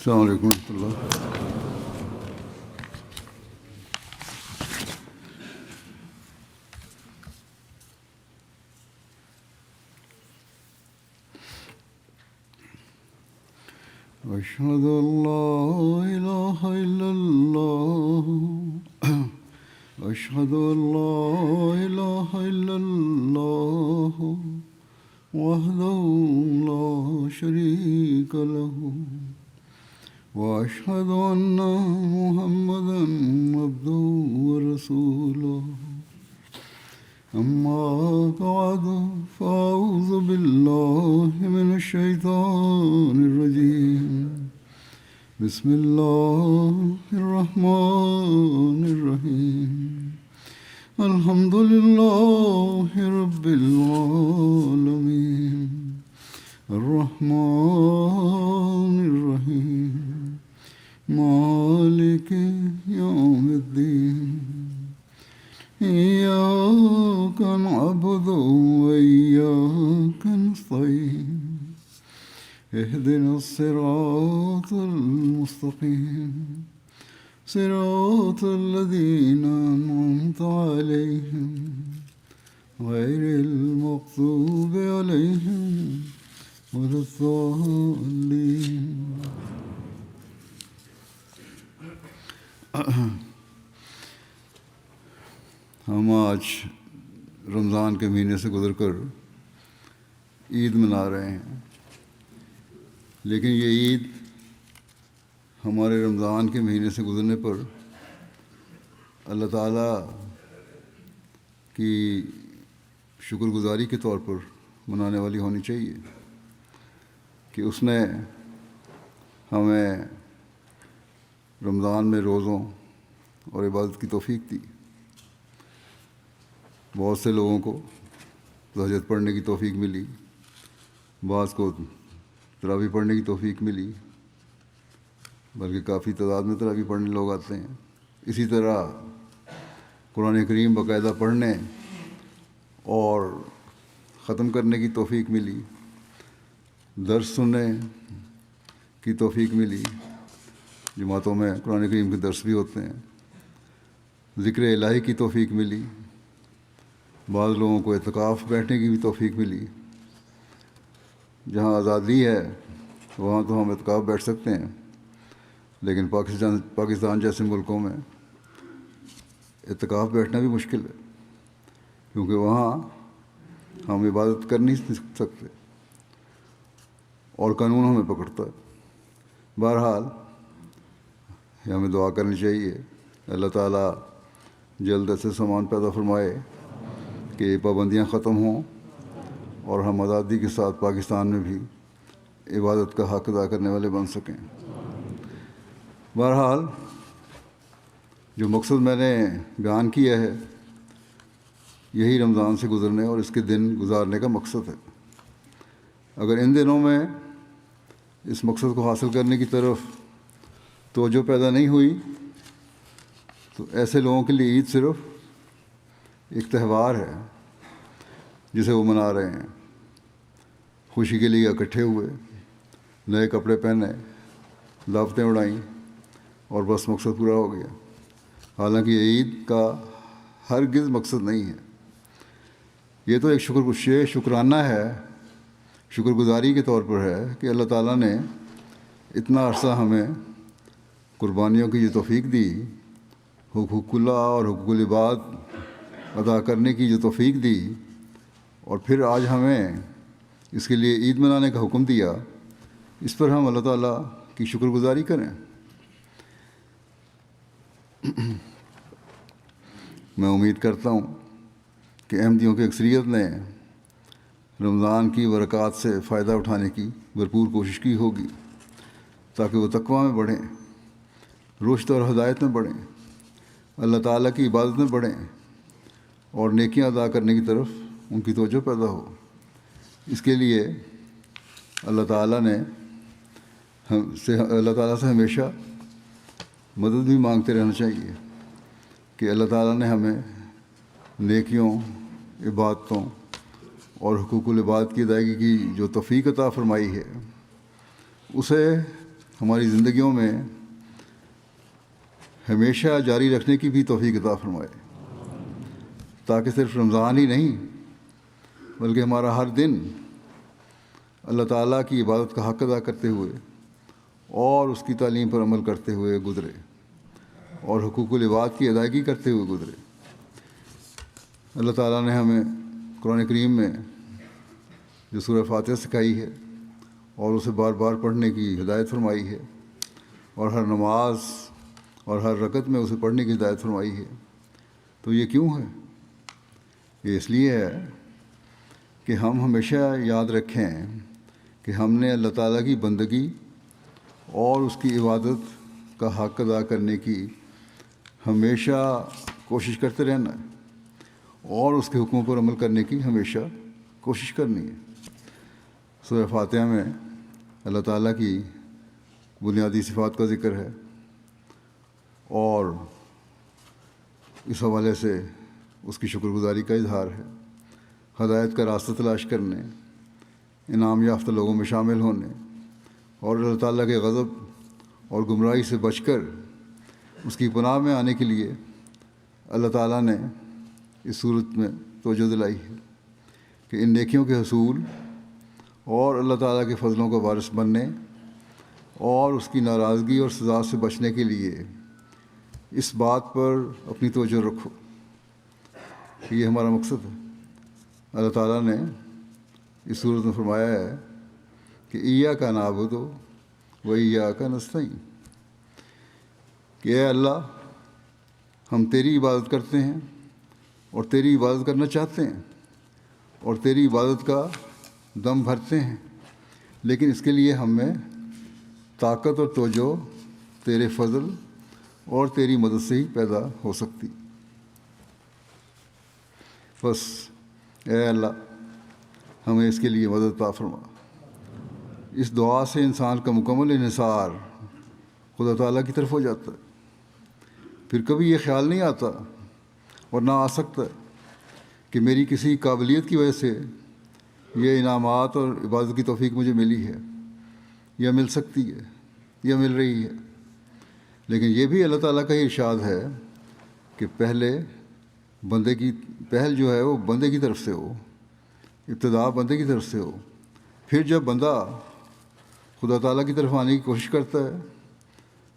السلام علیکم ورحمۃ اللہ۔ أشهد أن لا إله إلا الله أشهد أن لا إله إلا الله وحده لا شريك له وأشهد أن محمدا عبده ورسوله أما بعد فأعوذ بالله من الشيطان الرجيم بسم الله الرحمن الرحيم الحمد لله رب العالمين الرحمن الرحيم مالك يوم الدين إياك نعبد وإياك نستعين اهدنا الصراط المستقيم صراط الذين أنعمت عليهم غير المغضوب عليهم ولا الضالين۔ ہم آج رمضان کے مہینے سے گزر کر عید منا رہے ہیں، لیکن یہ عید ہمارے رمضان کے مہینے سے گزرنے پر اللہ تعالیٰ کی شکر گزاری کے طور پر منانے والی ہونی چاہیے کہ اس نے ہمیں رمضان میں روزوں اور عبادت کی توفیق دی۔ بہت سے لوگوں کو تہجد پڑھنے کی توفیق ملی، بعض کو تراویح پڑھنے کی توفیق ملی، بلکہ کافی تعداد میں تراویح پڑھنے لوگ آتے ہیں۔ اسی طرح قرآن کریم باقاعدہ پڑھنے اور ختم کرنے کی توفیق ملی، درس سننے کی توفیق ملی، جماعتوں میں قرآن کریم کے درس بھی ہوتے ہیں، ذکر الہی کی توفیق ملی، بعض لوگوں کو اعتکاف بیٹھنے کی بھی توفیق ملی۔ جہاں آزادی ہے وہاں تو ہم اعتکاف بیٹھ سکتے ہیں، لیکن پاکستان جیسے ملکوں میں اعتکاف بیٹھنا بھی مشکل ہے، کیونکہ وہاں ہم عبادت کر نہیں سکتے اور قانون ہمیں پکڑتا ہے۔ بہرحال ہمیں دعا کرنی چاہیے اللہ تعالیٰ جلد سے سامان پیدا فرمائے کہ یہ پابندیاں ختم ہوں اور ہم آزادی کے ساتھ پاکستان میں بھی عبادت کا حق ادا کرنے والے بن سکیں۔ بہرحال جو مقصد میں نے بیان کیا ہے یہی رمضان سے گزرنے اور اس کے دن گزارنے کا مقصد ہے۔ اگر ان دنوں میں اس مقصد کو حاصل کرنے کی طرف توجہ پیدا نہیں ہوئی تو ایسے لوگوں کے لیے عید صرف ایک تہوار ہے جسے وہ منا رہے ہیں، خوشی کے لیے اکٹھے ہوئے، نئے کپڑے پہنے، دعوتیں اڑائیں اور بس مقصد پورا ہو گیا۔ حالانکہ یہ عید کا ہرگز مقصد نہیں ہے، یہ تو ایک شکرانہ ہے، شکر گزاری کے طور پر ہے کہ اللہ تعالیٰ نے اتنا عرصہ ہمیں قربانیوں کی جو توفیق دی، حقوق اللہ اور حقوق العباد ادا کرنے کی جو توفیق دی، اور پھر آج ہمیں اس کے لیے عید منانے کا حکم دیا، اس پر ہم اللہ تعالیٰ کی شکر گزاری کریں۔ میں امید کرتا ہوں کہ احمدیوں کی اکثریت نے رمضان کی برکات سے فائدہ اٹھانے کی بھرپور کوشش کی ہوگی تاکہ وہ تقویٰ میں بڑھیں، رشد اور ہدایت میں بڑھیں، اللہ تعالیٰ کی عبادت میں بڑھیں اور نیکیاں ادا کرنے کی طرف ان کی توجہ پیدا ہو۔ اس کے لیے اللہ تعالیٰ سے ہمیشہ مدد بھی مانگتے رہنا چاہیے کہ اللہ تعالیٰ نے ہمیں نیکیوں، عبادتوں اور حقوق العباد کی ادائیگی کی جو توفیق عطا فرمائی ہے اسے ہماری زندگیوں میں ہمیشہ جاری رکھنے کی بھی توفیق عطا فرمائے، تاکہ صرف رمضان ہی نہیں بلکہ ہمارا ہر دن اللہ تعالیٰ کی عبادت کا حق ادا کرتے ہوئے اور اس کی تعلیم پر عمل کرتے ہوئے گزرے اور حقوق العباد کی ادائیگی کرتے ہوئے گزرے۔ اللہ تعالیٰ نے ہمیں قرآن کریم میں جو سورہ فاتحہ سکھائی ہے اور اسے بار بار پڑھنے کی ہدایت فرمائی ہے، اور ہر نماز اور ہر رکعت میں اسے پڑھنے کی ہدایت فرمائی ہے، تو یہ کیوں ہے؟ یہ اس لیے ہے کہ ہم ہمیشہ یاد رکھیں کہ ہم نے اللہ تعالیٰ کی بندگی اور اس کی عبادت کا حق ادا کرنے کی ہمیشہ کوشش کرتے رہنا ہے، اور اس کے حکموں پر عمل کرنے کی ہمیشہ کوشش کرنی ہے۔ سورہ فاتحہ میں اللہ تعالیٰ کی بنیادی صفات کا ذکر ہے، اور اس حوالے سے اس کی شکر گزاری کا اظہار ہے، ہدایت کا راستہ تلاش کرنے، انعام یافتہ لوگوں میں شامل ہونے، اور اللہ تعالیٰ کے غضب اور گمراہی سے بچ کر اس کی پناہ میں آنے کے لیے اللہ تعالیٰ نے اس صورت میں توجہ دلائی ہے کہ ان نیکیوں کے حصول اور اللہ تعالیٰ کے فضلوں کا وارث بننے اور اس کی ناراضگی اور سزا سے بچنے کے لیے اس بات پر اپنی توجہ رکھو کہ یہ ہمارا مقصد ہے۔ اللہ تعالیٰ نے اس صورت میں فرمایا ہے کہ ایاک نعبد و ایاک نستعین، کہ اے اللہ ہم تیری عبادت کرتے ہیں اور تیری عبادت کرنا چاہتے ہیں اور تیری عبادت کا دم بھرتے ہیں، لیکن اس کے لیے ہم میں طاقت اور توجہ تیرے فضل اور تیری مدد سے ہی پیدا ہو سکتی۔ بس اے اللہ ہمیں اس کے لیے مدد عطا فرما۔ اس دعا سے انسان کا مکمل انحصار خدا تعالیٰ کی طرف ہو جاتا ہے، پھر کبھی یہ خیال نہیں آتا اور نہ آ سکتا کہ میری کسی قابلیت کی وجہ سے یہ انعامات اور عبادت کی توفیق مجھے ملی ہے یا مل سکتی ہے یا مل رہی ہے۔ لیکن یہ بھی اللہ تعالیٰ کا ہی ارشاد ہے کہ پہلے بندے کی پہل جو ہے وہ بندے کی طرف سے ہو، ابتدا بندے کی طرف سے ہو، پھر جب بندہ خدا تعالیٰ کی طرف آنے کی کوشش کرتا ہے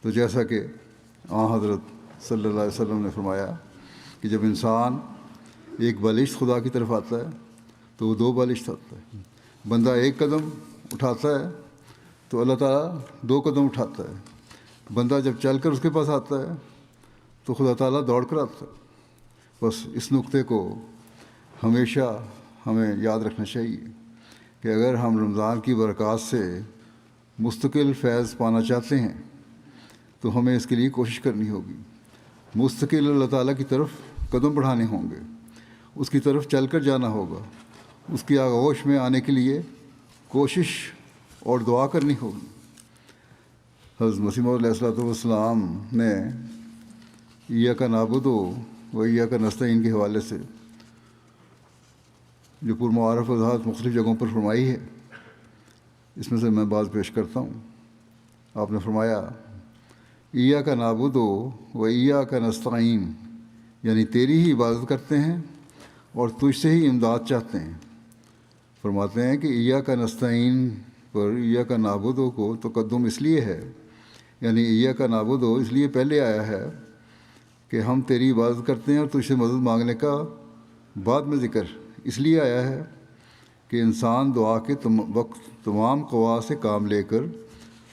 تو جیسا کہ حضرت صلی اللہ علیہ وسلم نے فرمایا کہ جب انسان ایک بالشت خدا کی طرف آتا ہے تو وہ دو بالشت آتا ہے۔ بندہ ایک قدم اٹھاتا ہے تو اللہ تعالیٰ دو قدم اٹھاتا ہے۔ بندہ جب چل کر اس کے پاس آتا ہے تو خدا تعالیٰ دوڑ کر آتا ہے۔ بس اس نقطے کو ہمیشہ ہمیں یاد رکھنا چاہیے کہ اگر ہم رمضان کی برکات سے مستقل فیض پانا چاہتے ہیں تو ہمیں اس کے لیے کوشش کرنی ہوگی، مستقل اللہ تعالیٰ کی طرف قدم بڑھانے ہوں گے، اس کی طرف چل کر جانا ہوگا، اس کی آغوش میں آنے کے لیے کوشش اور دعا کرنی ہوگی۔ حضرت مسیح موعود علیہ الصلوۃ والسلام نے ایاک نعبد و ایاک نستعین کے حوالے سے جو پرمعارف وضاحت مختلف جگہوں پر فرمائی ہے، اس میں سے میں بعض پیش کرتا ہوں۔ آپ نے فرمایا ایاک نعبد و ایاک نستعین، یعنی تیری ہی عبادت کرتے ہیں اور تجھ سے ہی امداد چاہتے ہیں۔ فرماتے ہیں کہ ایاک نستعین پر ایاک نعبد کو تقدم اس لیے ہے، یعنی ایاک نعبد اس لیے پہلے آیا ہے کہ ہم تیری عبادت کرتے ہیں اور تجھ سے مدد مانگنے کا بعد میں ذکر اس لیے آیا ہے کہ انسان دعا کے وقت تمام قوا سے کام لے کر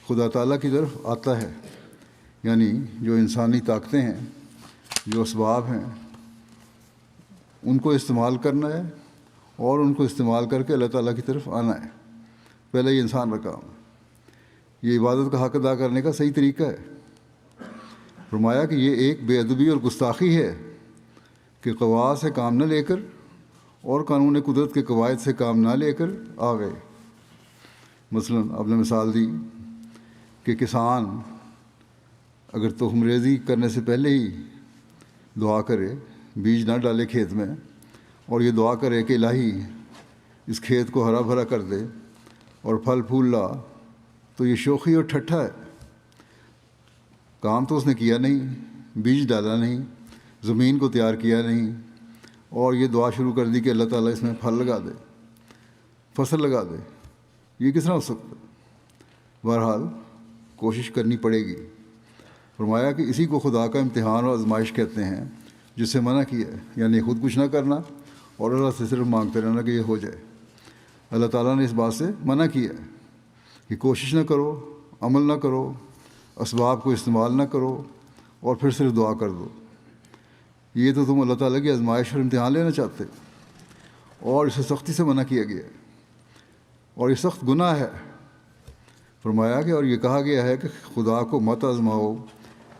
خدا تعالیٰ کی طرف آتا ہے، یعنی جو انسانی طاقتیں ہیں، جو اسباب ہیں، ان کو استعمال کرنا ہے اور ان کو استعمال کر کے اللہ تعالیٰ کی طرف آنا ہے۔ پہلے یہ انسان کا کام ہے۔ یہ عبادت کا حق ادا کرنے کا صحیح طریقہ ہے۔ فرمایا کہ یہ ایک بے ادبی اور گستاخی ہے کہ قواعد سے کام نہ لے کر اور قانون قدرت کے قواعد سے کام نہ لے کر آ گئے۔ مثلا آپ نے مثال دی کہ کسان اگر تخم ریزی کرنے سے پہلے ہی دعا کرے، بیج نہ ڈالے کھیت میں، اور یہ دعا کرے کہ الہی اس کھیت کو ہرا بھرا کر دے اور پھل پھول لا، تو یہ شوخی اور ٹھٹھا ہے۔ کام تو اس نے کیا نہیں، بیج ڈالا نہیں، زمین کو تیار کیا نہیں، اور یہ دعا شروع کر دی کہ اللہ تعالیٰ اس میں پھل لگا دے، فصل لگا دے، یہ کس طرح ہو سکتا ہے؟ بہرحال کوشش کرنی پڑے گی۔ فرمایا کہ اسی کو خدا کا امتحان اور آزمائش کہتے ہیں، جس سے منع کیا ہے، یعنی خود کچھ نہ کرنا اور اللہ سے صرف مانگتے رہنا کہ یہ ہو جائے۔ اللہ تعالیٰ نے اس بات سے منع کیا ہے کہ کوشش نہ کرو، عمل نہ کرو، اسباب کو استعمال نہ کرو اور پھر صرف دعا کر دو۔ یہ تو تم اللہ تعالیٰ کی آزمائش اور امتحان لینا چاہتے، اور اسے سختی سے منع کیا گیا ہے، اور یہ سخت گناہ ہے۔ فرمایا کہ اور یہ کہا گیا ہے کہ خدا کو مت آزماؤ،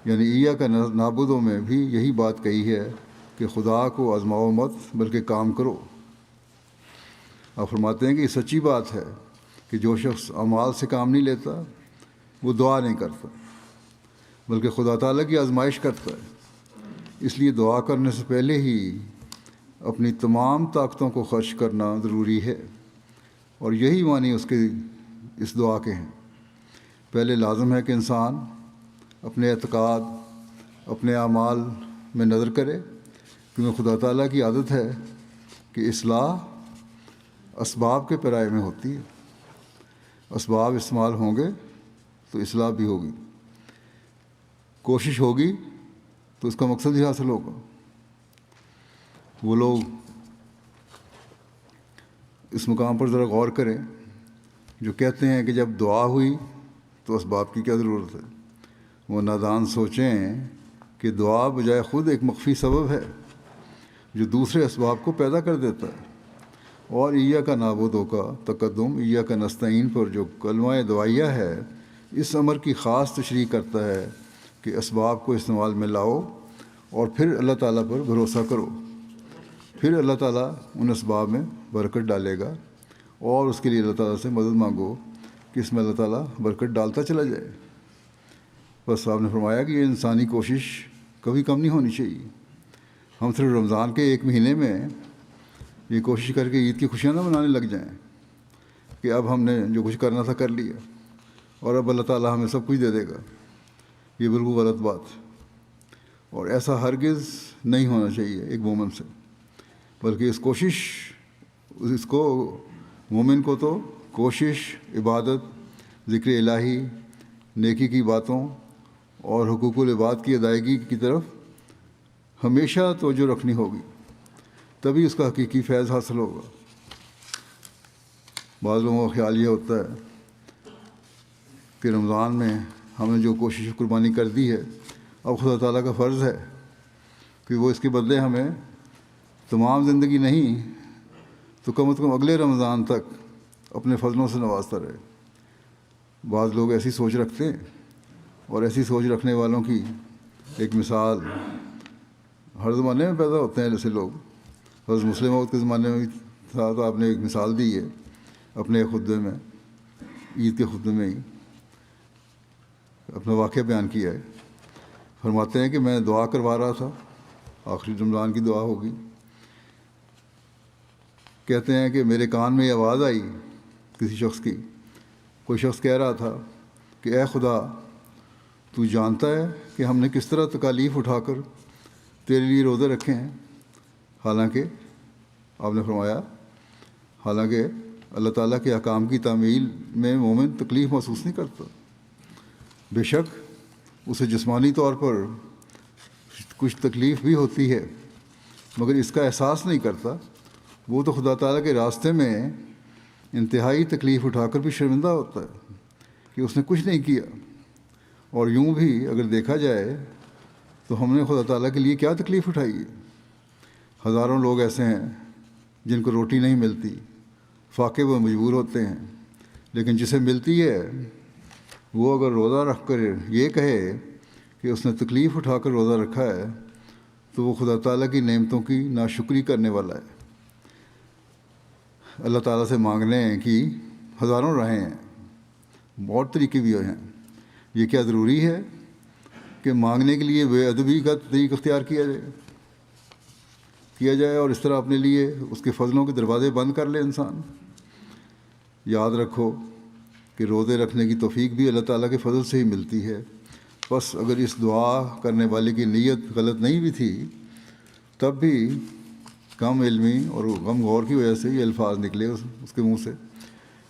یعنی ایاک نعبدو میں بھی یہی بات کہی ہے کہ خدا کو آزماؤ مت بلکہ کام کرو۔ آپ فرماتے ہیں کہ یہ سچی بات ہے کہ جو شخص اعمال سے کام نہیں لیتا وہ دعا نہیں کرتا بلکہ خدا تعالیٰ کی آزمائش کرتا ہے۔ اس لیے دعا کرنے سے پہلے ہی اپنی تمام طاقتوں کو خرچ کرنا ضروری ہے، اور یہی معنی اس دعا کے ہیں۔ پہلے لازم ہے کہ انسان اپنے اعتقاد، اپنے اعمال میں نظر کرے، کیونکہ خدا تعالیٰ کی عادت ہے کہ اصلاح اسباب کے پیرائے میں ہوتی ہے۔ اسباب استعمال ہوں گے تو اصلاح بھی ہوگی، کوشش ہوگی تو اس کا مقصد ہی حاصل ہوگا۔ وہ لوگ اس مقام پر ذرا غور کریں جو کہتے ہیں کہ جب دعا ہوئی تو اسباب کی کیا ضرورت ہے۔ وہ نادان سوچیں کہ دعا بجائے خود ایک مخفی سبب ہے جو دوسرے اسباب کو پیدا کر دیتا ہے، اور ایاک نعبدو کا تقدم ایاک نستعین پر جو کلمہ دعائیہ ہے اس امر کی خاص تشریح کرتا ہے کہ اسباب کو استعمال میں لاؤ اور پھر اللہ تعالیٰ پر بھروسہ کرو، پھر اللہ تعالیٰ ان اسباب میں برکت ڈالے گا، اور اس کے لیے اللہ تعالیٰ سے مدد مانگو کہ اس میں اللہ تعالیٰ برکت ڈالتا چلا جائے۔ بس آپ نے فرمایا کہ یہ انسانی کوشش کبھی کم نہیں ہونی چاہیے۔ ہم صرف رمضان کے ایک مہینے میں یہ کوشش کر کے عید کی خوشیاں نہ منانے لگ جائیں کہ اب ہم نے جو کچھ کرنا تھا کر لیا اور اب اللہ تعالیٰ ہمیں سب کچھ دے دے گا۔ یہ بالکل غلط بات، اور ایسا ہرگز نہیں ہونا چاہیے ایک مومن سے، بلکہ اس کو مومن کو تو کوشش، عبادت، ذکر الہی، نیکی کی باتوں اور حقوق العباد کی ادائیگی کی طرف ہمیشہ توجہ رکھنی ہوگی، تبھی اس کا حقیقی فیض حاصل ہوگا۔ بعض لوگوں کا خیال یہ ہوتا ہے کہ رمضان میں ہم نے جو کوشش قربانی کر دی ہے اب خدا تعالیٰ کا فرض ہے کہ وہ اس کے بدلے ہمیں تمام زندگی نہیں تو کم از کم اگلے رمضان تک اپنے فضلوں سے نوازتا رہے۔ بعض لوگ ایسی سوچ رکھتے ہیں، اور ایسی سوچ رکھنے والوں کی ایک مثال ہر زمانے میں پیدا ہوتے ہیں ایسے لوگ۔ حضرت مسلم موعود کے زمانے میں بھی تھا، تو آپ نے ایک مثال دی ہے اپنے خطبے میں، عید کے خطبے میں ہی اپنا واقعہ بیان کیا ہے۔ فرماتے ہیں کہ میں دعا کروا رہا تھا، آخری رمضان کی دعا ہوگی، کہتے ہیں کہ میرے کان میں یہ آواز آئی کسی شخص کی، کوئی شخص کہہ رہا تھا کہ اے خدا، تو جانتا ہے کہ ہم نے کس طرح تکالیف اٹھا کر تیرے لیے روزے رکھے ہیں، حالانکہ آپ نے فرمایا حالانکہ اللہ تعالیٰ کے احکام کی تعمیل میں مومن تکلیف محسوس نہیں کرتا، بے شک اسے جسمانی طور پر کچھ تکلیف بھی ہوتی ہے مگر اس کا احساس نہیں کرتا۔ وہ تو خدا تعالیٰ کے راستے میں انتہائی تکلیف اٹھا کر بھی شرمندہ ہوتا ہے کہ اس نے کچھ نہیں کیا۔ اور یوں بھی اگر دیکھا جائے تو ہم نے خدا تعالیٰ کے لیے کیا تکلیف اٹھائی ہے۔ ہزاروں لوگ ایسے ہیں جن کو روٹی نہیں ملتی، فاقے وہ مجبور ہوتے ہیں، لیکن جسے ملتی ہے وہ اگر روزہ رکھ کر یہ کہے کہ اس نے تکلیف اٹھا کر روزہ رکھا ہے تو وہ خدا تعالیٰ کی نعمتوں کی ناشکری کرنے والا ہے۔ اللہ تعالیٰ سے مانگنے کی ہزاروں راہیں ہیں، بہت طریقے بھی ہیں۔ یہ کیا ضروری ہے کہ مانگنے کے لیے بے ادبی کا طریقہ اختیار کیا جائے اور اس طرح اپنے لیے اس کے فضلوں کے دروازے بند کر لے انسان؟ یاد رکھو کہ روزے رکھنے کی توفیق بھی اللہ تعالیٰ کے فضل سے ہی ملتی ہے، بس اگر اس دعا کرنے والے کی نیت غلط نہیں بھی تھی تب بھی کم علمی اور غم غور کی وجہ سے یہ الفاظ نکلے اس کے منہ سے.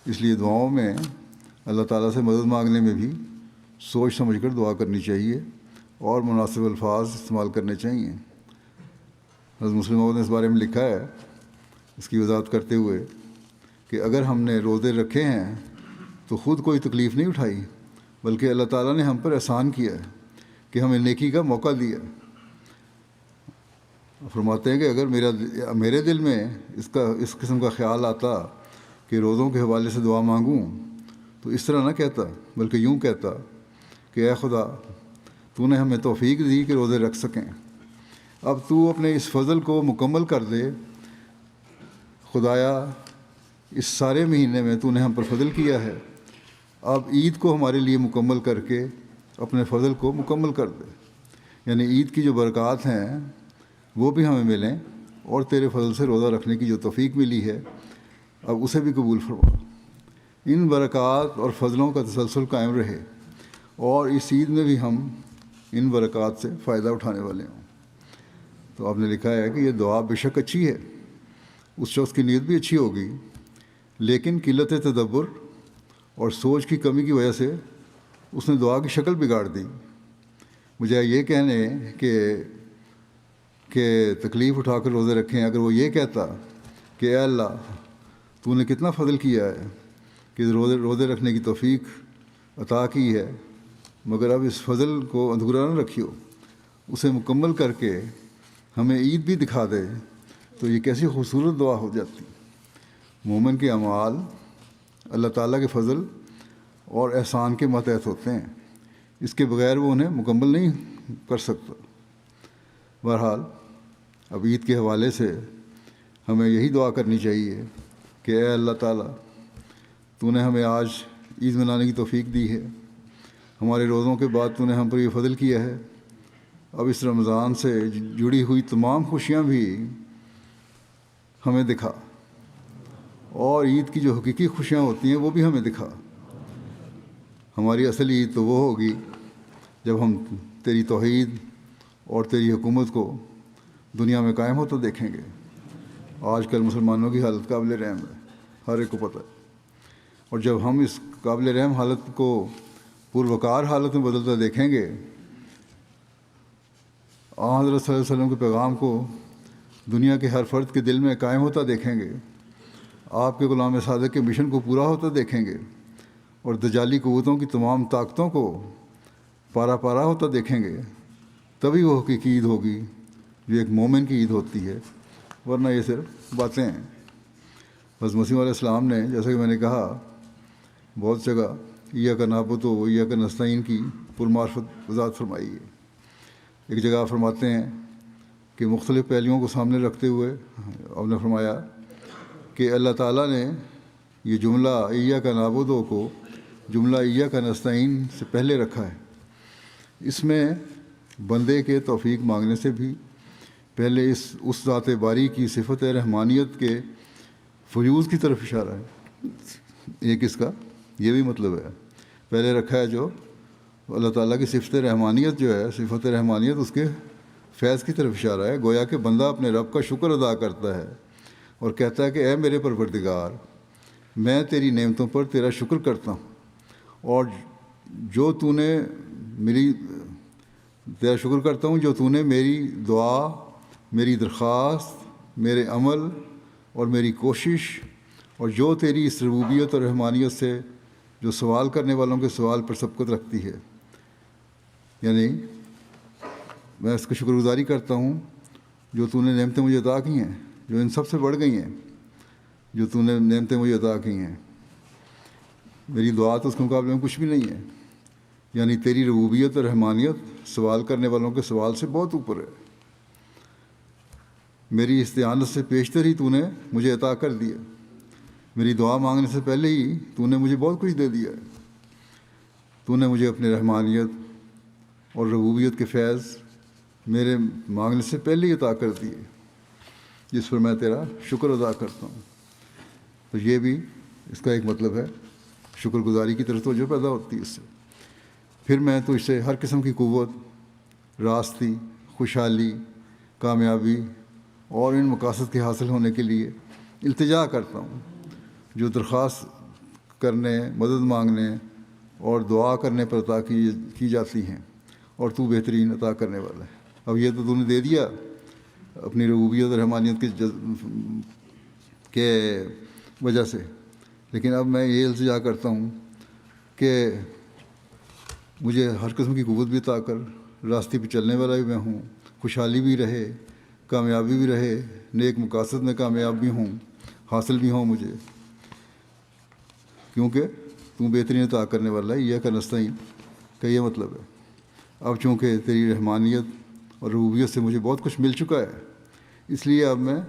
اس لیے دعاؤں میں اللہ تعالیٰ سے مدد مانگنے میں بھی سوچ سمجھ کر دعا کرنی چاہیے اور مناسب الفاظ استعمال کرنے چاہیے. حضرت مسلم موعود نے اس بارے میں لکھا ہے اس کی وضاحت کرتے ہوئے کہ اگر ہم نے روزے رکھے ہیں تو خود کوئی تکلیف نہیں اٹھائی بلکہ اللہ تعالیٰ نے ہم پر احسان کیا ہے کہ ہمیں نیکی کا موقع دیا. فرماتے ہیں کہ اگر میرے دل میں اس قسم کا خیال آتا کہ روزوں کے حوالے سے دعا مانگوں تو اس طرح نہ کہتا بلکہ یوں کہتا کہ اے خدا تو نے ہمیں توفیق دی کہ روزے رکھ سکیں. اب تو اپنے اس فضل کو مکمل کر دے. خدایا اس سارے مہینے میں تو نے ہم پر فضل کیا ہے. اب عید کو ہمارے لیے مکمل کر کے اپنے فضل کو مکمل کر دے. یعنی عید کی جو برکات ہیں وہ بھی ہمیں ملیں اور تیرے فضل سے روزہ رکھنے کی جو توفیق ملی ہے اب اسے بھی قبول فرما. ان برکات اور فضلوں کا تسلسل قائم رہے اور اس عید میں بھی ہم ان برکات سے فائدہ اٹھانے والے ہوں. تو آپ نے لکھا ہے کہ یہ دعا بے شک اچھی ہے, اس شخص کی نیت بھی اچھی ہوگی, لیکن قلت تدبر اور سوچ کی کمی کی وجہ سے اس نے دعا کی شکل بگاڑ دی. مجھے یہ کہنے کہ تکلیف اٹھا کر روزے رکھیں, اگر وہ یہ کہتا کہ اے اللہ تو نے کتنا فضل کیا ہے کہ روزے رکھنے کی توفیق عطا کی ہے, مگر اب اس فضل کو ادھورا نہ رکھیو, اسے مکمل کر کے ہمیں عید بھی دکھا دے, تو یہ کیسی خوبصورت دعا ہو جاتی. مومن کے اعمال اللہ تعالیٰ کے فضل اور احسان کے ماتحت ہوتے ہیں, اس کے بغیر وہ انہیں مکمل نہیں کر سکتا. بہرحال اب عید کے حوالے سے ہمیں یہی دعا کرنی چاہیے کہ اے اللہ تعالیٰ تو نے ہمیں آج عید منانے کی توفیق دی ہے, ہمارے روزوں کے بعد تو نے ہم پر یہ فضل کیا ہے. اب اس رمضان سے جڑی ہوئی تمام خوشیاں بھی ہمیں دکھا, اور عید کی جو حقیقی خوشیاں ہوتی ہیں وہ بھی ہمیں دکھا. ہماری اصل عید تو وہ ہوگی جب ہم تیری توحید اور تیری حکومت کو دنیا میں قائم ہوتا دیکھیں گے. آج کل مسلمانوں کی حالت قابل رحم ہے, ہر ایک کو پتہ ہے, اور جب ہم اس قابل رحم حالت کو پروکار حالت میں بدلتا دیکھیں گے, حضرت صلی اللہ علیہ وسلم کے پیغام کو دنیا کے ہر فرد کے دل میں قائم ہوتا دیکھیں گے, آپ کے غلام صادق کے مشن کو پورا ہوتا دیکھیں گے, اور دجالی قوتوں کی تمام طاقتوں کو پارا پارا ہوتا دیکھیں گے, تبھی وہ حقیقی عید ہوگی جو ایک مومن کی عید ہوتی ہے, ورنہ یہ صرف باتیں ہیں. حضرت مسیح علیہ السلام نے جیسا کہ میں نے کہا بہت جگہ ایاک نعبد و ایاک نستعین کی پرمعرفت وضاحت فرمائی ہے. ایک جگہ فرماتے ہیں کہ مختلف پہلوؤں کو سامنے رکھتے ہوئے آپ نے فرمایا کہ اللہ تعالیٰ نے یہ جملہ ایاک نعبد کو جملہ ایاک نستعین سے پہلے رکھا ہے. اس میں بندے کے توفیق مانگنے سے بھی پہلے اس ذات باری کی صفت رحمانیت کے فیوض کی طرف اشارہ ہے. ایک اس کا یہ بھی مطلب ہے, پہلے رکھا ہے جو اللہ تعالیٰ کی صفت رحمانیت جو ہے, صفت رحمانیت اس کے فیض کی طرف اشارہ ہے. گویا کہ بندہ اپنے رب کا شکر ادا کرتا ہے اور کہتا ہے کہ اے میرے پروردگار, میں تیری نعمتوں پر تیرا شکر کرتا ہوں, اور جو تو نے تیرا شکر کرتا ہوں جو تو نے میری دعا, میری درخواست, میرے عمل اور میری کوشش, اور جو تیری اس ربوبیت اور رحمانیت سے جو سوال کرنے والوں کے سوال پر سبقت رکھتی ہے. یعنی میں اس کی شکر گزاری کرتا ہوں جو تو نے نعمتیں مجھے عطا کی ہیں, جو ان سب سے بڑھ گئی ہیں, جو تو نے نعمتیں مجھے عطا کی ہیں. میری دعا تو اس کے مقابلے میں کچھ بھی نہیں ہے. یعنی تیری ربوبیت اور رحمانیت سوال کرنے والوں کے سوال سے بہت اوپر ہے. میری استعانت سے پیشتر ہی تو نے مجھے عطا کر دیا. میری دعا مانگنے سے پہلے ہی تو نے مجھے بہت کچھ دے دیا ہے. تو نے مجھے اپنے رحمانیت اور ربوبیت کے فیض میرے مانگنے سے پہلے ہی عطا کر دیے, جس پر میں تیرا شکر ادا کرتا ہوں. تو یہ بھی اس کا ایک مطلب ہے, شکر گزاری کی طرف توجہ پیدا ہوتی ہے اس سے. پھر میں تجھ سے ہر قسم کی قوت، راستی، خوشحالی، کامیابی اور ان مقاصد کے حاصل ہونے کے لیے التجا کرتا ہوں جو درخواست کرنے، مدد مانگنے اور دعا کرنے پر عطا کی جاتی ہیں، اور تو بہترین عطا کرنے والا ہے۔ اب یہ تو نے دے دیا اپنی ربوبیت اور رحمانیت کے وجہ سے، لیکن اب میں یہ التجا کرتا ہوں کہ مجھے ہر قسم کی قوت بھی عطا کر، راستے پہ چلنے والا بھی میں ہوں، خوشحالی بھی رہے، کامیابی بھی رہے، نیک مقاصد میں کامیاب بھی ہوں، حاصل بھی ہوں مجھے، کیونکہ تم بہترین عطا کرنے والا ہے۔ یہ کا نستعین کا یہ مطلب ہے۔ اب چونکہ تیری رحمانیت اور ربوبیت سے مجھے بہت کچھ مل چکا ہے، اس لیے اب میں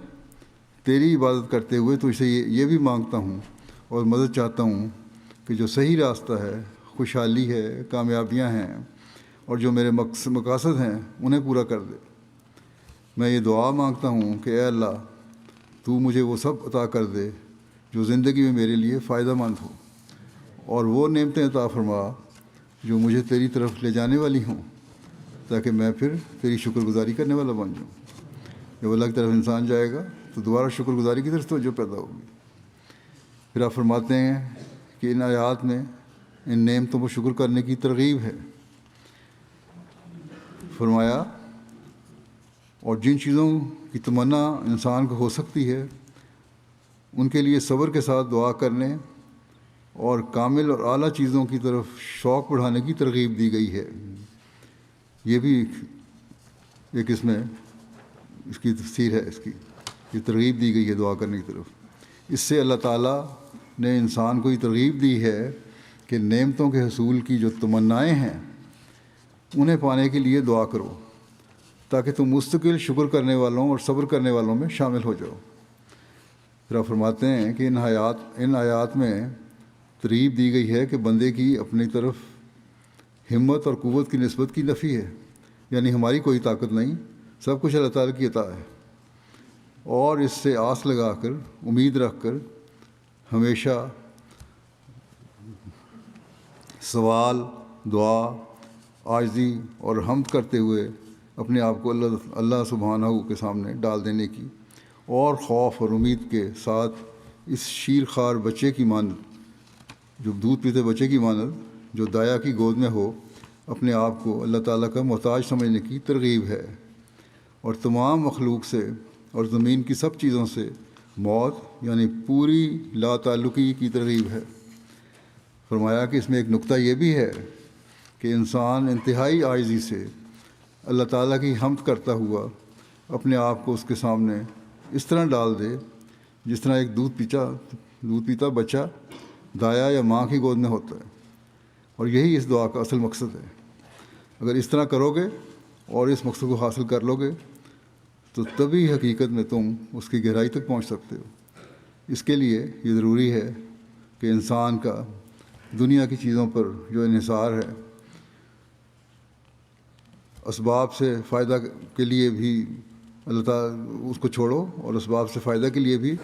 تیری عبادت کرتے ہوئے تجھ سے یہ بھی مانگتا ہوں اور مدد چاہتا ہوں کہ جو صحیح راستہ ہے، خوشحالی ہے، کامیابیاں ہیں، اور جو میرے مقاصد ہیں انہیں پورا کر دے۔ میں یہ دعا مانگتا ہوں کہ اے اللہ، تو مجھے وہ سب عطا کر دے جو زندگی میں میرے لیے فائدہ مند ہو، اور وہ نعمتیں عطا فرما جو مجھے تیری طرف لے جانے والی ہوں، تاکہ میں پھر تیری شکر گزاری کرنے والا بن جاؤں۔ جب اللہ کی طرف انسان جائے گا تو دوبارہ شکر گزاری کی طرف توجہ پیدا ہوگی۔ پھر آپ فرماتے ہیں کہ ان آیات میں ان نعمتوں پر شکر کرنے کی ترغیب ہے۔ فرمایا اور جن چیزوں کی تمنا انسان کو ہو سکتی ہے ان کے لیے صبر کے ساتھ دعا کرنے اور کامل اور اعلیٰ چیزوں کی طرف شوق بڑھانے کی ترغیب دی گئی ہے۔ یہ بھی ایک اس کی تفسیر ہے، اس کی یہ ترغیب دی گئی ہے دعا کرنے کی طرف۔ اس سے اللہ تعالیٰ نے انسان کو یہ ترغیب دی ہے کہ نعمتوں کے حصول کی جو تمنائیں ہیں انہیں پانے کے لیے دعا کرو، تاکہ تم مستقل شکر کرنے والوں اور صبر کرنے والوں میں شامل ہو جاؤ۔ پھر آپ فرماتے ہیں کہ ان آیات میں ترغیب دی گئی ہے کہ بندے کی اپنی طرف ہمت اور قوت کی نسبت کی نفی ہے، یعنی ہماری کوئی طاقت نہیں، سب کچھ اللہ تعالیٰ کی عطا ہے، اور اس سے آس لگا کر، امید رکھ کر ہمیشہ سوال، دعا، عاجزی اور حمد کرتے ہوئے اپنے آپ کو اللہ سبحانہ کے سامنے ڈال دینے کی، اور خوف اور امید کے ساتھ اس شیر خوار بچے کی مانند، جو دودھ پیتے بچے کی مانند جو دایا کی گود میں ہو، اپنے آپ کو اللہ تعالیٰ کا محتاج سمجھنے کی ترغیب ہے۔ اور تمام مخلوق سے اور زمین کی سب چیزوں سے موت یعنی پوری لا تعلقی کی ترغیب ہے۔ فرمایا کہ اس میں ایک نقطہ یہ بھی ہے کہ انسان انتہائی عاجزی سے اللہ تعالیٰ کی حمد کرتا ہوا اپنے آپ کو اس کے سامنے اس طرح ڈال دے جس طرح ایک دودھ پیتا بچہ دایا یا ماں کی گود میں ہوتا ہے، اور یہی اس دعا کا اصل مقصد ہے۔ اگر اس طرح کرو گے اور اس مقصد کو حاصل کر لو گے تو تبھی حقیقت میں تم اس کی گہرائی تک پہنچ سکتے ہو۔ اس کے لیے یہ ضروری ہے کہ انسان کا دنیا کی چیزوں پر جو انحصار ہے، اسباب سے فائدہ کے لیے بھی اللہ تعالیٰ اس کو چھوڑو، اور اسباب سے فائدہ کے لیے بھی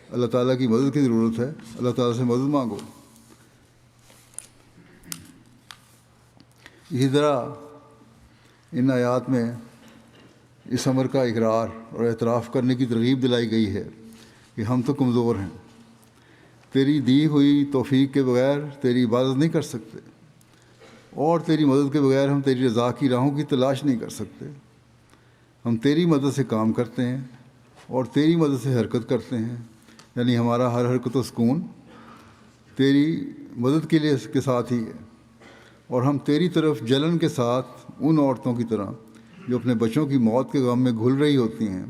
اللہ تعالیٰ کی مدد کی ضرورت ہے، اللہ تعالیٰ سے مدد مانگو۔ اسی طرح ان آیات میں اس امر کا اقرار اور اعتراف کرنے کی ترغیب دلائی گئی ہے کہ ہم تو کمزور ہیں، تیری دی ہوئی توفیق کے بغیر تیری عبادت نہیں کر سکتے، اور تیری مدد کے بغیر ہم تیری رضا کی راہوں کی تلاش نہیں کر سکتے۔ ہم تیری مدد سے کام کرتے ہیں اور تیری مدد سے حرکت کرتے ہیں، یعنی ہمارا ہر حرکت و سکون تیری مدد کے ساتھ ہی ہے، اور ہم تیری طرف جلن کے ساتھ ان عورتوں کی طرح جو اپنے بچوں کی موت کے غم میں گھل رہی ہوتی ہیں،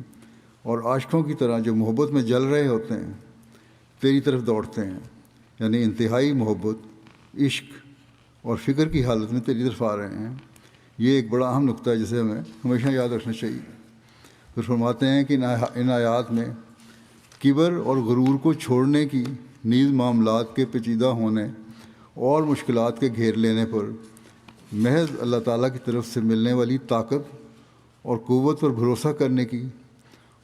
اور عاشقوں کی طرح جو محبت میں جل رہے ہوتے ہیں تیری طرف دوڑتے ہیں، یعنی انتہائی محبت، عشق اور فکر کی حالت میں تیری طرف آ رہے ہیں۔ یہ ایک بڑا اہم نقطہ ہے جسے ہمیں ہمیشہ یاد رکھنا چاہیے۔ پھر فرماتے ہیں کہ ان آیات میں کبر اور غرور کو چھوڑنے کی، نیز معاملات کے پیچیدہ ہونے اور مشکلات کے گھیر لینے پر محض اللہ تعالیٰ کی طرف سے ملنے والی طاقت اور قوت پر بھروسہ کرنے کی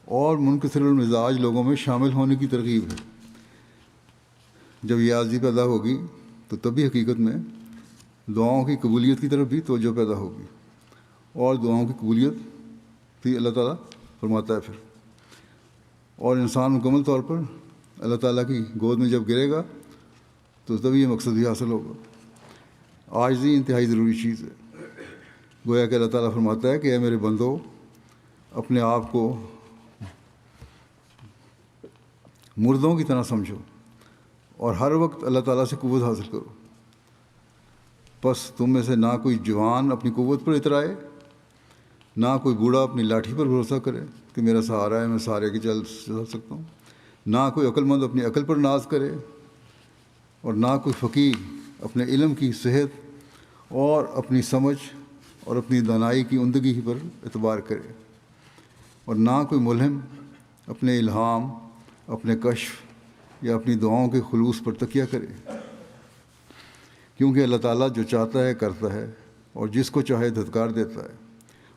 اور منکسر المزاج لوگوں میں شامل ہونے کی ترغیب ہے۔ جب یہ عاجزی پیدا ہوگی تو تبھی حقیقت میں دعاؤں کی قبولیت کی طرف بھی توجہ پیدا ہوگی، اور دعاؤں کی قبولیت بھی اللہ تعالیٰ فرماتا ہے پھر، اور انسان مکمل طور پر اللہ تعالیٰ کی گود میں جب گرے گا تو تبھی یہ مقصد بھی حاصل ہوگا۔ عاجزی انتہائی ضروری چیز ہے۔ گویا کہ اللہ تعالیٰ فرماتا ہے کہ اے میرے بندو، اپنے آپ کو مردوں کی طرح سمجھو اور ہر وقت اللہ تعالیٰ سے قوت حاصل کرو۔ بس تم میں سے نہ کوئی جوان اپنی قوت پر اترائے، نہ کوئی بوڑھا اپنی لاٹھی پر بھروسہ کرے کہ میرا سہارا ہے، میں سارے کے چل سکتا ہوں، نہ کوئی عقل مند اپنی عقل پر ناز کرے، اور نہ کوئی فقیہ اپنے علم کی صحت اور اپنی سمجھ اور اپنی دانائی کی عمدگی پر اعتبار کرے، اور نہ کوئی ملہم اپنے الہام، اپنے کشف یا اپنی دعاؤں کے خلوص پر تکیہ کرے، کیونکہ اللہ تعالیٰ جو چاہتا ہے کرتا ہے، اور جس کو چاہے دھتکار دیتا ہے،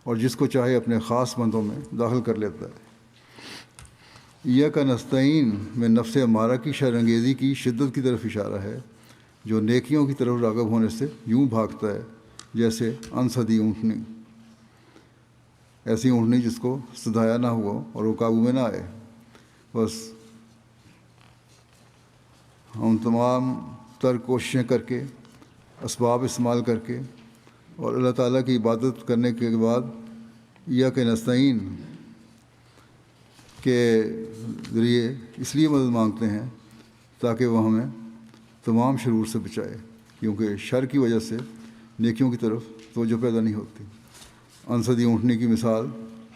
اور جس کو چاہے اپنے خاص بندوں میں داخل کر لیتا ہے۔ ایاک نستعین میں نفس امارہ کی شر انگیزی کی شدت کی طرف اشارہ ہے، جو نیکیوں کی طرف راغب ہونے سے یوں بھاگتا ہے جیسے انسدی اونٹنی، ایسی اونٹنی جس کو سدھایا نہ ہوا اور وہ قابو میں نہ آئے۔ بس ہم تمام تر کوششیں کر کے، اسباب استعمال کر کے، اور اللہ تعالیٰ کی عبادت کرنے کے بعد ایاک نستعین کے ذریعے اس لیے مدد مانگتے ہیں تاکہ وہ ہمیں تمام شرور سے بچائے، کیونکہ شر کی وجہ سے نیکیوں کی طرف توجہ پیدا نہیں ہوتی۔ انسدی اونٹنے کی مثال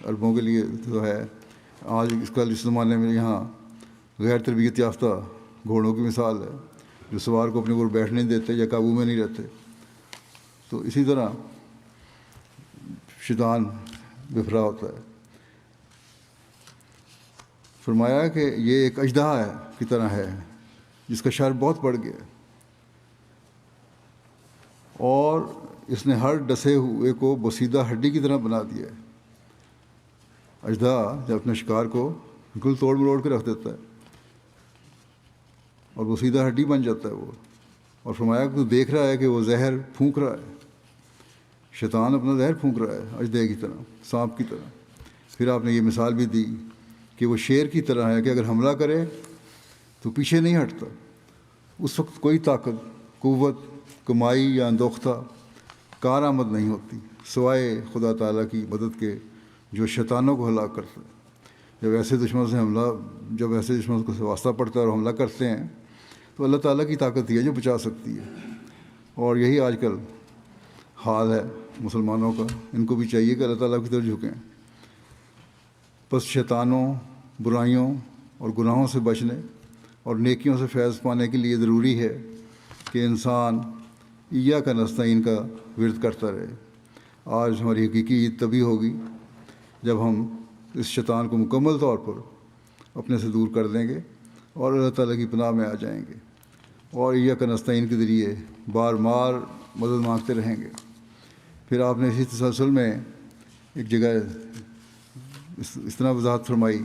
عربوں کے لیے تو ہے، آج اس زمانے میں یہاں غیر تربیت یافتہ گھوڑوں کی مثال ہے جو سوار کو اپنے اوپر بیٹھنے نہیں دیتے یا قابو میں نہیں رہتے۔ تو اسی طرح شیطان بفرا ہوتا ہے۔ فرمایا کہ یہ ایک اژدہا کی طرح ہے جس کا شر بہت بڑھ گیا، اور اس نے ہر ڈسے ہوئے کو بوسیدہ ہڈی کی طرح بنا دیا ہے۔ اژدہا جب اپنے شکار کو بالکل توڑ مروڑ کے رکھ دیتا ہے اور بوسیدہ ہڈی بن جاتا ہے وہ، اور فرمایا کہ تو دیکھ رہا ہے کہ وہ زہر پھونک رہا ہے، شیطان اپنا زہر پھونک رہا ہے اژدہے کی طرح، سانپ کی طرح۔ پھر آپ نے یہ مثال بھی دی کہ وہ شیر کی طرح ہے کہ اگر حملہ کرے تو پیچھے نہیں ہٹتا، اس وقت کوئی طاقت، قوت، کمائی یا اندوختہ کارآمد نہیں ہوتی سوائے خدا تعالیٰ کی مدد کے جو شیطانوں کو ہلاک کرتا ہے۔ جب ایسے دشمن کو واسطہ پڑتا ہے اور حملہ کرتے ہیں تو اللہ تعالیٰ کی طاقت ہی ہے جو بچا سکتی ہے، اور یہی آج کل حال ہے مسلمانوں کا۔ ان کو بھی چاہیے کہ اللہ تعالیٰ کی طرف جھکیں۔ بس شیطانوں، برائیوں اور گناہوں سے بچنے اور نیکیوں سے فیض پانے کے لیے ضروری ہے کہ انسان ایاک نستعین کا ورد کرتا رہے۔ آج ہماری حقیقی عید تبھی ہوگی جب ہم اس شیطان کو مکمل طور پر اپنے سے دور کر دیں گے اور اللہ تعالیٰ کی پناہ میں آ جائیں گے، اور ایاک نستعین کے ذریعے بار بار مدد مانگتے رہیں گے۔ پھر آپ نے اسی تسلسل میں ایک جگہ اس طرح وضاحت فرمائی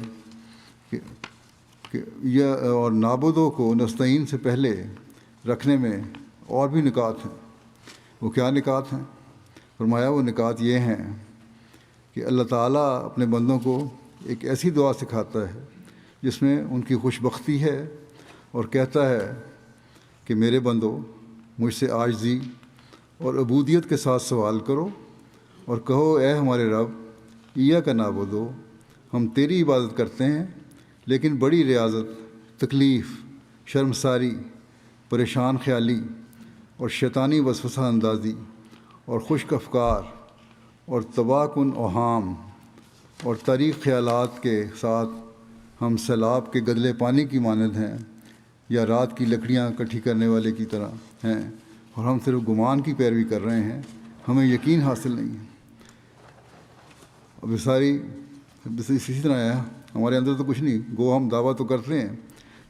کہ یہ اور نابودوں کو نستعین سے پہلے رکھنے میں اور بھی نکات ہیں۔ وہ کیا نکات ہیں؟ فرمایا وہ نکات یہ ہیں کہ اللہ تعالیٰ اپنے بندوں کو ایک ایسی دعا سکھاتا ہے جس میں ان کی خوش بختی ہے، اور کہتا ہے کہ میرے بندو، مجھ سے عاجزی اور عبودیت کے ساتھ سوال کرو اور کہو اے ہمارے رب، ایاک نعبد، ہم تیری عبادت کرتے ہیں لیکن بڑی ریاضت، تکلیف، شرمساری، پریشان خیالی اور شیطانی وسوسہ اندازی اور خشک افکار اور تباہ کن اوہام اور طریق خیالات کے ساتھ ہم سیلاب کے گدلے پانی کی مانند ہیں، یا رات کی لکڑیاں اکٹھی کرنے والے کی طرح ہیں، اور ہم صرف گمان کی پیروی کر رہے ہیں، ہمیں یقین حاصل نہیں ہے۔ اب یہ ساری اسی طرح ہے، ہمارے اندر تو کچھ نہیں، گو ہم دعویٰ تو کرتے ہیں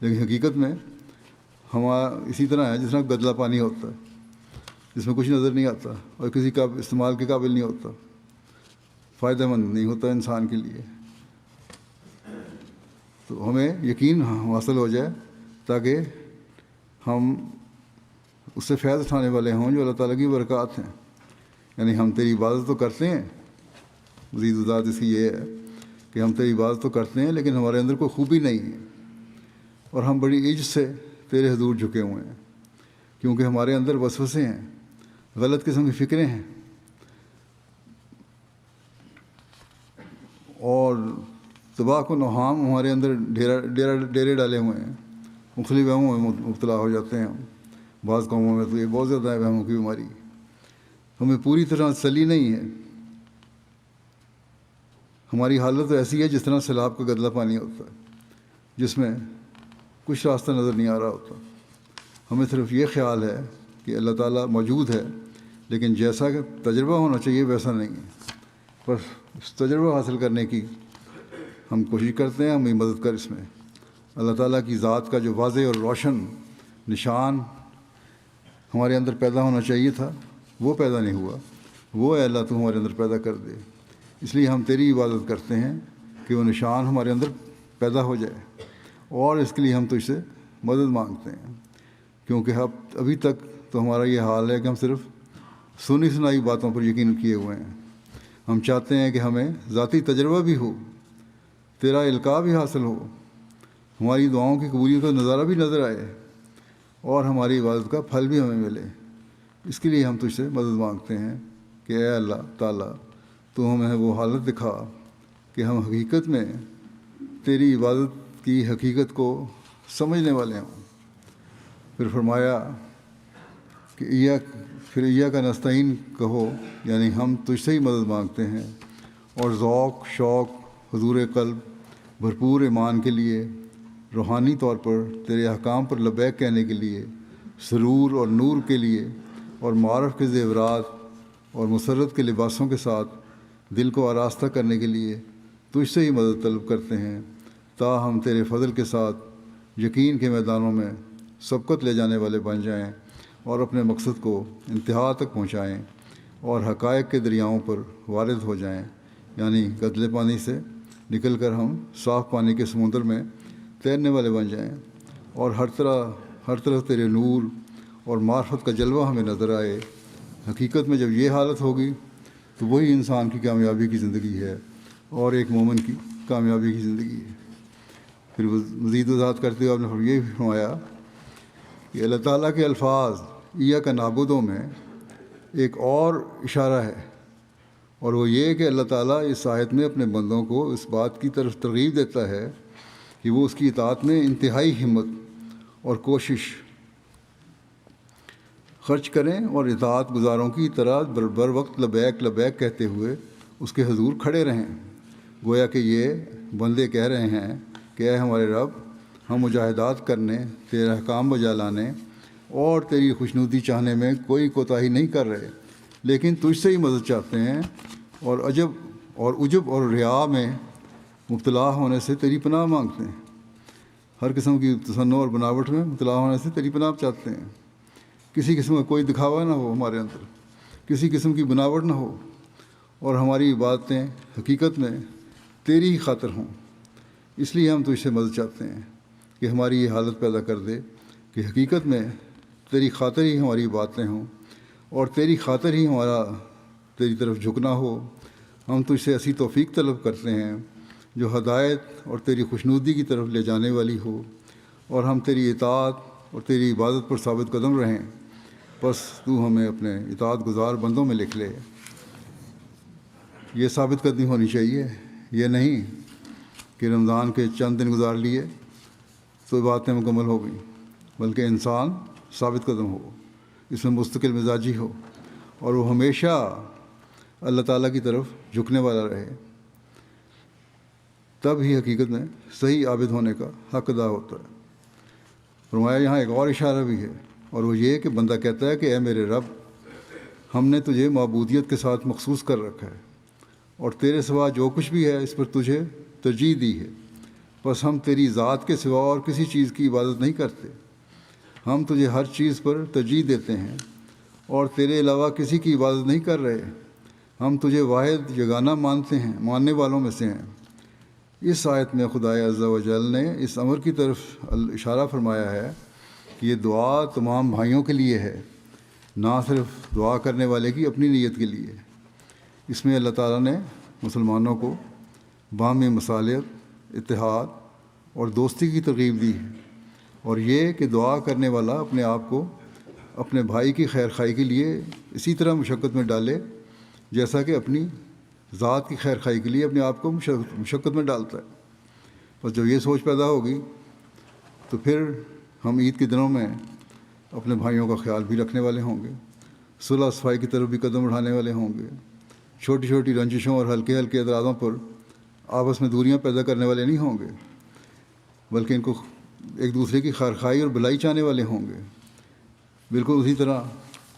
لیکن حقیقت میں ہمارا اسی طرح ہے جس طرح گدلا پانی ہوتا ہے، جس میں کچھ نظر نہیں آتا اور کسی کا استعمال کے قابل نہیں ہوتا، فائدہ مند نہیں ہوتا انسان کے لیے۔ تو ہمیں یقین حاصل ہو جائے تاکہ ہم اس سے فیض اٹھانے والے ہوں جو اللہ تعالیٰ کی برکات ہیں. یعنی ہم تیری عبادت تو کرتے ہیں، مزید وضاحت اس کی یہ ہے کہ ہم تیری عبادت تو کرتے ہیں لیکن ہمارے اندر کوئی خوبی نہیں ہے، اور ہم بڑی عجز سے تیرے حضور جھکے ہوئے ہیں، کیونکہ ہمارے اندر وسوسے ہیں، غلط قسم کی فکریں ہیں، اور تباہ کن اوہام ہمارے اندر ڈیرے ڈالے ہوئے ہیں. مختلف وہموں میں مبتلا ہو جاتے ہیں ہم. بعض قوموں میں تو یہ بہت زیادہ ہے وہموں کی بیماری. ہمیں پوری طرح تسلی نہیں ہے. ہماری حالت تو ایسی ہے جس طرح سیلاب کا گدلا پانی ہوتا ہے، جس میں کچھ راستہ نظر نہیں آ رہا ہوتا. ہمیں صرف یہ خیال ہے کہ اللہ تعالیٰ موجود ہے، لیکن جیسا کہ تجربہ ہونا چاہیے ویسا نہیں ہے. بس اس تجربہ حاصل کرنے کی ہم کوشش کرتے ہیں. ہمیں مدد کر اس میں. اللہ تعالیٰ کی ذات کا جو واضح اور روشن نشان ہمارے اندر پیدا ہونا چاہیے تھا وہ پیدا نہیں ہوا. وہ اے اللہ تو ہمارے اندر پیدا کر دے. اس لیے ہم تیری عبادت کرتے ہیں کہ وہ نشان ہمارے اندر پیدا ہو جائے، اور اس کے لیے ہم تجھ سے مدد مانگتے ہیں، کیونکہ ابھی تک تو ہمارا یہ حال ہے کہ ہم صرف سنی سنائی باتوں پر یقین کیے ہوئے ہیں. ہم چاہتے ہیں کہ ہمیں ذاتی تجربہ بھی ہو، تیرا القاء بھی حاصل ہو، ہماری دعاؤں کی قبولیت کا نظارہ بھی نظر آئے، اور ہماری عبادت کا پھل بھی ہمیں ملے. اس کے لیے ہم تجھ سے مدد مانگتے ہیں کہ اے اللہ تعالیٰ تو ہمیں وہ حالت دکھا کہ ہم حقیقت میں تیری عبادت کی حقیقت کو سمجھنے والے ہوں. پھر فرمایا کہ ایّا کا نستعین کہو، یعنی ہم تجھ سے ہی مدد مانگتے ہیں، اور ذوق شوق حضور قلب بھرپور ایمان کے لیے، روحانی طور پر تیرے احکام پر لبیک کہنے کے لیے، سرور اور نور کے لیے، اور معارف کے زیورات اور مسرت کے لباسوں کے ساتھ دل کو آراستہ کرنے کے لیے تجھ سے ہی مدد طلب کرتے ہیں، ہم تیرے فضل کے ساتھ یقین کے میدانوں میں سبقت لے جانے والے بن جائیں، اور اپنے مقصد کو انتہا تک پہنچائیں، اور حقائق کے دریاؤں پر وارد ہو جائیں. یعنی گدلے پانی سے نکل کر ہم صاف پانی کے سمندر میں تیرنے والے بن جائیں، اور ہر طرف تیرے نور اور معرفت کا جلوہ ہمیں نظر آئے. حقیقت میں جب یہ حالت ہوگی تو وہی انسان کی کامیابی کی زندگی ہے، اور ایک مومن کی کامیابی کی زندگی ہے. پھر مزید وضاحت کرتے ہوئے آپ نے یہ فرمایا کہ اللہ تعالیٰ کے الفاظ ایّاک نعبدو میں ایک اور اشارہ ہے، اور وہ یہ کہ اللہ تعالیٰ اس آیت میں اپنے بندوں کو اس بات کی طرف ترغیب دیتا ہے کہ وہ اس کی اطاعت میں انتہائی ہمت اور کوشش خرچ کریں، اور اطاعت گزاروں کی طرح بر وقت لبیک لبیک کہتے ہوئے اس کے حضور کھڑے رہیں. گویا کہ یہ بندے کہہ رہے ہیں کہ اے ہمارے رب، ہم مجاہدات کرنے، تیرے احکام بجا لانے اور تیری خوشنودی چاہنے میں کوئی کوتاہی نہیں کر رہے، لیکن تجھ سے ہی مدد چاہتے ہیں، اور عجب اور ریا میں مبتلا ہونے سے تیری پناہ مانگتے ہیں. ہر قسم کی تصنع اور بناوٹ میں مبتلا ہونے سے تیری پناہ چاہتے ہیں. کسی قسم کا کوئی دکھاوا نہ ہو ہمارے اندر، کسی قسم کی بناوٹ نہ ہو، اور ہماری عبادتیں حقیقت میں تیری ہی خاطر ہوں. اس لیے ہم تجھ سے مدد چاہتے ہیں کہ ہماری یہ حالت پیدا کر دے کہ حقیقت میں تیری خاطر ہی ہماری باتیں ہوں، اور تیری خاطر ہی ہمارا تیری طرف جھکنا ہو. ہم تجھ سے ایسی توفیق طلب کرتے ہیں جو ہدایت اور تیری خوشنودی کی طرف لے جانے والی ہو، اور ہم تیری اطاعت اور تیری عبادت پر ثابت قدم رہیں. بس تو ہمیں اپنے اطاعت گزار بندوں میں لکھ لے. یہ ثابت قدمی ہونی چاہیے. یہ نہیں کہ رمضان کے چند دن گزار لیے تو باتیں مکمل ہو گئیں، بلکہ انسان ثابت قدم ہو، اس میں مستقل مزاجی ہو، اور وہ ہمیشہ اللہ تعالیٰ کی طرف جھکنے والا رہے. تب ہی حقیقت میں صحیح عابد ہونے کا حق ادا ہوتا ہے. فرمایا یہاں ایک اور اشارہ بھی ہے، اور وہ یہ کہ بندہ کہتا ہے کہ اے میرے رب، ہم نے تجھے معبودیت کے ساتھ مخصوص کر رکھا ہے، اور تیرے سوا جو کچھ بھی ہے اس پر تجھے ترجیح دی ہے. بس ہم تیری ذات کے سوا اور کسی چیز کی عبادت نہیں کرتے. ہم تجھے ہر چیز پر ترجیح دیتے ہیں، اور تیرے علاوہ کسی کی عبادت نہیں کر رہے. ہم تجھے واحد یگانہ مانتے ہیں، ماننے والوں میں سے ہیں. اس آیت میں خدائے عز و جل نے اس امر کی طرف اشارہ فرمایا ہے کہ یہ دعا تمام بھائیوں کے لیے ہے نہ صرف دعا کرنے والے کی اپنی نیت کے لیے۔ اس میں اللہ تعالیٰ نے مسلمانوں کو باہمی مصالحت، اتحاد اور دوستی کی ترغیب دی ہے، اور یہ کہ دعا کرنے والا اپنے آپ کو اپنے بھائی کی خیر خواہی کے لیے اسی طرح مشقت میں ڈالے جیسا کہ اپنی ذات کی خیر خواہی کے لیے اپنے آپ کو مشقت میں ڈالتا ہے۔ بس جب یہ سوچ پیدا ہوگی تو پھر ہم عید کے دنوں میں اپنے بھائیوں کا خیال بھی رکھنے والے ہوں گے، صلح صفائی کی طرف بھی قدم اٹھانے والے ہوں گے، چھوٹی چھوٹی رنجشوں اور ہلکے ہلکے اعتراضوں پر آپس میں دوریاں پیدا کرنے والے نہیں ہوں گے، بلکہ ان کو ایک دوسرے کی خیرخواہی اور بھلائی چاہنے والے ہوں گے۔ بالکل اسی طرح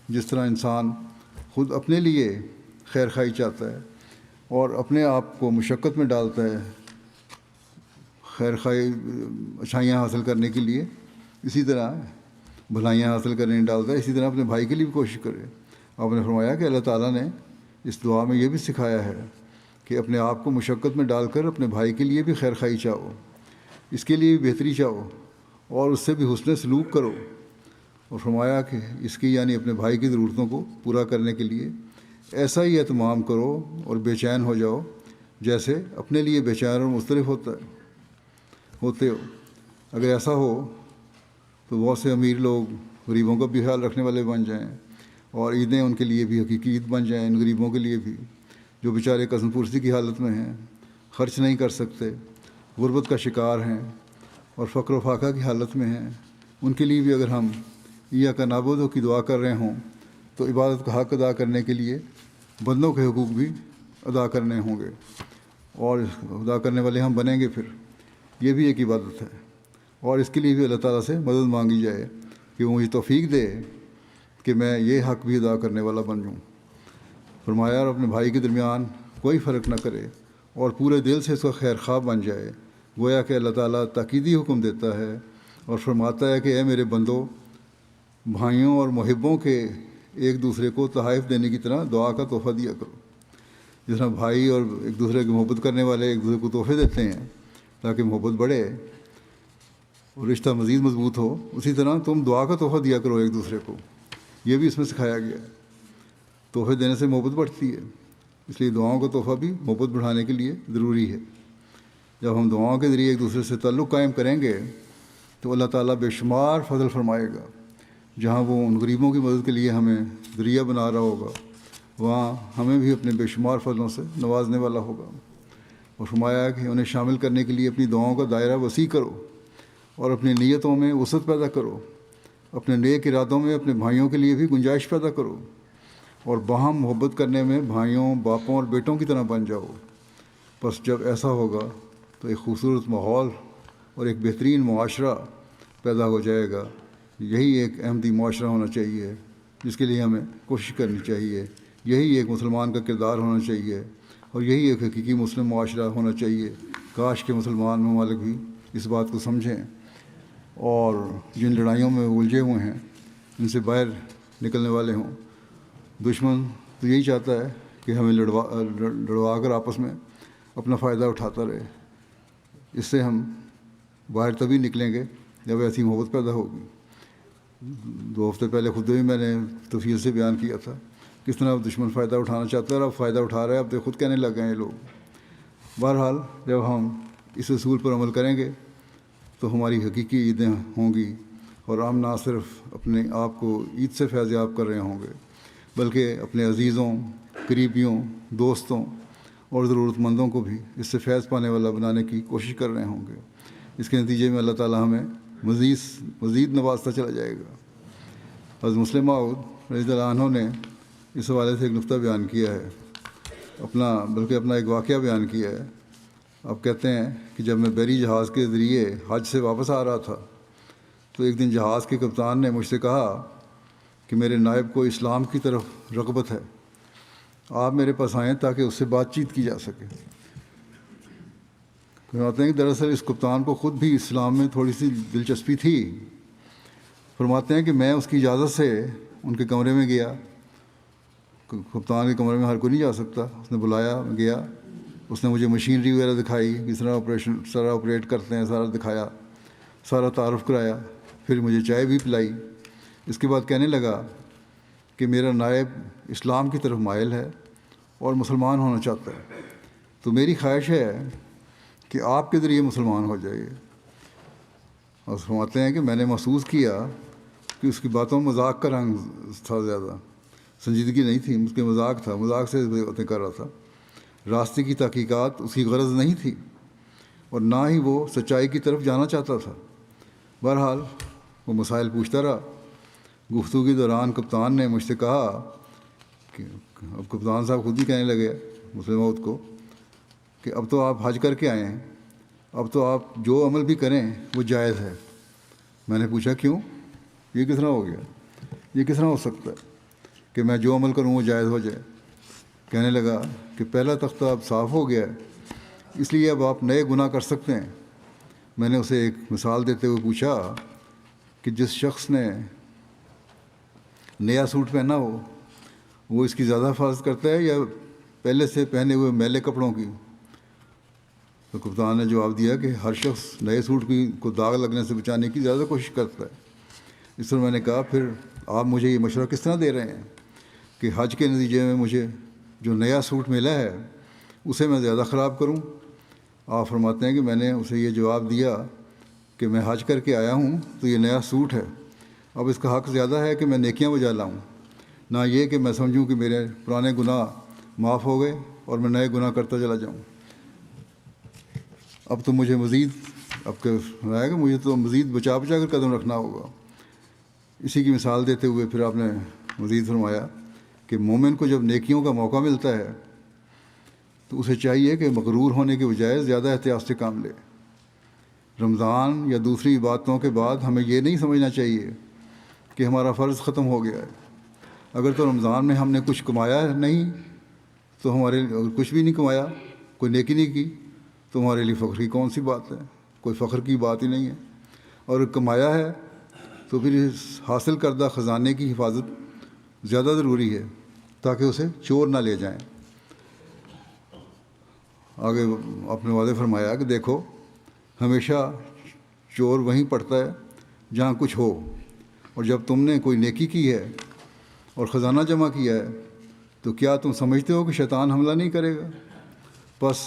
جس طرح انسان خود اپنے لیے خیر خواہی چاہتا ہے اور اپنے آپ کو مشقت میں ڈالتا ہے خیر خواہی اچھائیاں حاصل کرنے کے لیے، اسی طرح بھلائیاں حاصل کرنے میں ڈالتا ہے، اسی طرح اپنے بھائی کے لیے بھی کوشش کرے۔ آپ نے فرمایا کہ اللہ تعالیٰ نے اس دعا میں یہ بھی سکھایا ہے کہ اپنے آپ کو مشقت میں ڈال کر اپنے بھائی کے لیے بھی خیر خواہی چاہو، اس کے لیے بھی بہتری چاہو اور اس سے بھی حسن سلوک کرو، اور فرمایا کہ اس کی یعنی اپنے بھائی کی ضرورتوں کو پورا کرنے کے لیے ایسا ہی اہتمام کرو اور بے چین ہو جاؤ جیسے اپنے لیے بے چین اور مضطرب ہوتے ہو۔ اگر ایسا ہو تو بہت سے امیر لوگ غریبوں کا بھی خیال رکھنے والے بن جائیں، اور عیدیں ان کے لیے بھی حقیقی عید بن جائیں، ان غریبوں کے لیے بھی جو بیچارے قسم پرسی کی حالت میں ہیں، خرچ نہیں کر سکتے، غربت کا شکار ہیں اور فقر و فاقہ کی حالت میں ہیں۔ ان کے لیے بھی اگر ہم ایاک نعبد کی دعا کر رہے ہوں تو عبادت کا حق ادا کرنے کے لیے بندوں کے حقوق بھی ادا کرنے ہوں گے، اور ادا کرنے والے ہم بنیں گے۔ پھر یہ بھی ایک عبادت ہے، اور اس کے لیے بھی اللہ تعالیٰ سے مدد مانگی جائے کہ وہ مجھے توفیق دے کہ میں یہ حق بھی ادا کرنے والا بن جاؤں۔ فرمایا اور اپنے بھائی کے درمیان کوئی فرق نہ کرے اور پورے دل سے اس کا خیر خواہ بن جائے۔ گویا کہ اللہ تعالیٰ تاکیدی حکم دیتا ہے اور فرماتا ہے کہ اے میرے بندو، بھائیوں اور محبوں کے ایک دوسرے کو تحائف دینے کی طرح دعا کا تحفہ دیا کرو۔ جس طرح بھائی اور ایک دوسرے کی محبت کرنے والے ایک دوسرے کو تحفے دیتے ہیں تاکہ محبت بڑھے اور رشتہ مزید مضبوط ہو، اسی طرح تم دعا کا تحفہ دیا کرو ایک دوسرے کو۔ یہ بھی اس میں سکھایا گیا ہے۔ تحفے دینے سے محبت بڑھتی ہے، اس لیے دعاؤں کا تحفہ بھی محبت بڑھانے کے لیے ضروری ہے۔ جب ہم دعاؤں کے ذریعے ایک دوسرے سے تعلق قائم کریں گے تو اللہ تعالیٰ بے شمار فضل فرمائے گا۔ جہاں وہ ان غریبوں کی مدد کے لیے ہمیں ذریعہ بنا رہا ہوگا، وہاں ہمیں بھی اپنے بے شمار فضلوں سے نوازنے والا ہوگا۔ اور فرمایا کہ انہیں شامل کرنے کے لیے اپنی دعاؤں کا دائرہ وسیع کرو اور اپنی نیتوں میں وسعت پیدا کرو، اپنے نیک ارادوں میں اپنے بھائیوں کے لیے بھی گنجائش پیدا کرو، اور باہم محبت کرنے میں بھائیوں، باپوں اور بیٹوں کی طرح بن جاؤ۔ بس جب ایسا ہوگا تو ایک خوبصورت ماحول اور ایک بہترین معاشرہ پیدا ہو جائے گا۔ یہی ایک احمدی معاشرہ ہونا چاہیے جس کے لیے ہمیں کوشش کرنی چاہیے، یہی ایک مسلمان کا کردار ہونا چاہیے، اور یہی ایک حقیقی مسلم معاشرہ ہونا چاہیے۔ کاش کے مسلمان ممالک بھی اس بات کو سمجھیں اور جن لڑائیوں میں الجھے ہوئے ہیں ان سے باہر نکلنے والے ہوں۔ دشمن تو یہی چاہتا ہے کہ ہمیں لڑوا کر آپس میں اپنا فائدہ اٹھاتا رہے۔ اس سے ہم باہر تبھی نکلیں گے جب ایسی محبت پیدا ہوگی۔ 2 ہفتے پہلے خود بھی میں نے تفصیل سے بیان کیا تھا کس طرح دشمن فائدہ اٹھانا چاہتا ہے، اور اب فائدہ اٹھا رہا ہے، اب تو خود کہنے لگ گئے ہیں لوگ۔ بہرحال جب ہم اس اصول پر عمل کریں گے تو ہماری حقیقی عیدیں ہوں گی، اور ہم نہ صرف اپنے آپ کو عید سے فیض یاب کر رہے ہوں گے بلکہ اپنے عزیزوں، قریبیوں، دوستوں اور ضرورت مندوں کو بھی اس سے فیض پانے والا بنانے کی کوشش کر رہے ہوں گے۔ اس کے نتیجے میں اللہ تعالیٰ ہمیں مزید نوازتا چلا جائے گا۔ حضرت مسلم موعود رضی اللہ عنہ نے اس حوالے سے ایک نقطہ بیان کیا ہے، اپنا ایک واقعہ بیان کیا ہے۔ آپ کہتے ہیں کہ جب میں بحری جہاز کے ذریعے حج سے واپس آ رہا تھا تو ایک دن جہاز کے کپتان نے مجھ سے کہا کہ میرے نائب کو اسلام کی طرف رغبت ہے، آپ میرے پاس آئیں تاکہ اس سے بات چیت کی جا سکے۔ فرماتے ہیں کہ دراصل اس کپتان کو خود بھی اسلام میں تھوڑی سی دلچسپی تھی۔ فرماتے ہیں کہ میں اس کی اجازت سے ان کے کمرے میں گیا۔ کپتان کے کمرے میں ہر کوئی نہیں جا سکتا، اس نے بلایا، گیا، اس نے مجھے مشینری وغیرہ دکھائی، کس طرح سارا آپریٹ کرتے ہیں، سارا دکھایا، سارا تعارف کرایا، پھر مجھے چائے بھی پلائی۔ اس کے بعد کہنے لگا کہ میرا نائب اسلام کی طرف مائل ہے اور مسلمان ہونا چاہتا ہے، تو میری خواہش ہے کہ آپ کے ذریعے مسلمان ہو جائے۔ اور فرماتے ہیں کہ میں نے محسوس کیا کہ اس کی باتوں میں مذاق کا رنگ تھا، زیادہ سنجیدگی نہیں تھی، اس کے مذاق تھا، مذاق سے باتیں کر رہا تھا۔ راستے کی تحقیقات اس کی غرض نہیں تھی اور نہ ہی وہ سچائی کی طرف جانا چاہتا تھا۔ بہرحال وہ مسائل پوچھتا رہا۔ گفتگو کے دوران کپتان نے مجھ سے کہا کہ اب کپتان صاحب خود ہی کہنے لگے مسلم موت کو کہ اب تو آپ حج کر کے آئے ہیں، اب تو آپ جو عمل بھی کریں وہ جائز ہے۔ میں نے پوچھا کیوں؟ یہ کس طرح ہو گیا؟ یہ کس طرح ہو سکتا ہے کہ میں جو عمل کروں وہ جائز ہو جائے؟ کہنے لگا کہ پہلا تختہ اب صاف ہو گیا ہے، اس لیے اب آپ نئے گناہ کر سکتے ہیں۔ میں نے اسے ایک مثال دیتے ہوئے پوچھا کہ جس شخص نے نیا سوٹ پہنا ہو وہ اس کی زیادہ حفاظت کرتا ہے یا پہلے سے پہنے ہوئے میلے کپڑوں کی؟ تو کپتان نے جواب دیا کہ ہر شخص نئے سوٹ کو داغ لگنے سے بچانے کی زیادہ کوشش کرتا ہے۔ اس طرح میں نے کہا پھر آپ مجھے یہ مشورہ کس طرح دے رہے ہیں کہ حج کے نتیجے میں مجھے جو نیا سوٹ ملا ہے اسے میں زیادہ خراب کروں؟ آپ فرماتے ہیں کہ میں نے اسے یہ جواب دیا کہ میں حج کر کے آیا ہوں تو یہ نیا سوٹ ہے، اب اس کا حق زیادہ ہے کہ میں نیکیاں بجا لاؤں، نہ یہ کہ میں سمجھوں کہ میرے پرانے گناہ معاف ہو گئے اور میں نئے گناہ کرتا چلا جاؤں۔ اب تو مجھے مزید کہ مجھے تو مزید بچا کر قدم رکھنا ہوگا۔ اسی کی مثال دیتے ہوئے پھر آپ نے مزید فرمایا کہ مومن کو جب نیکیوں کا موقع ملتا ہے تو اسے چاہیے کہ مغرور ہونے کے بجائے زیادہ احتیاط سے کام لے۔ رمضان یا دوسری عبادتوں کے بعد ہمیں یہ نہیں سمجھنا چاہیے کہ ہمارا فرض ختم ہو گیا ہے۔ اگر تو رمضان میں ہم نے کچھ کمایا نہیں تو اگر کچھ بھی نہیں کمایا، کوئی نیکی نہیں کی، تو ہمارے لیے فخر کی کون سی بات ہے؟ کوئی فخر کی بات ہی نہیں ہے۔ اور اگر کمایا ہے تو پھر اس حاصل کردہ خزانے کی حفاظت زیادہ ضروری ہے تاکہ اسے چور نہ لے جائیں۔ آگے آپ نے واضح فرمایا کہ دیکھو ہمیشہ چور وہیں پڑتا ہے جہاں کچھ ہو، اور جب تم نے کوئی نیکی کی ہے اور خزانہ جمع کیا ہے تو کیا تم سمجھتے ہو کہ شیطان حملہ نہیں کرے گا؟ بس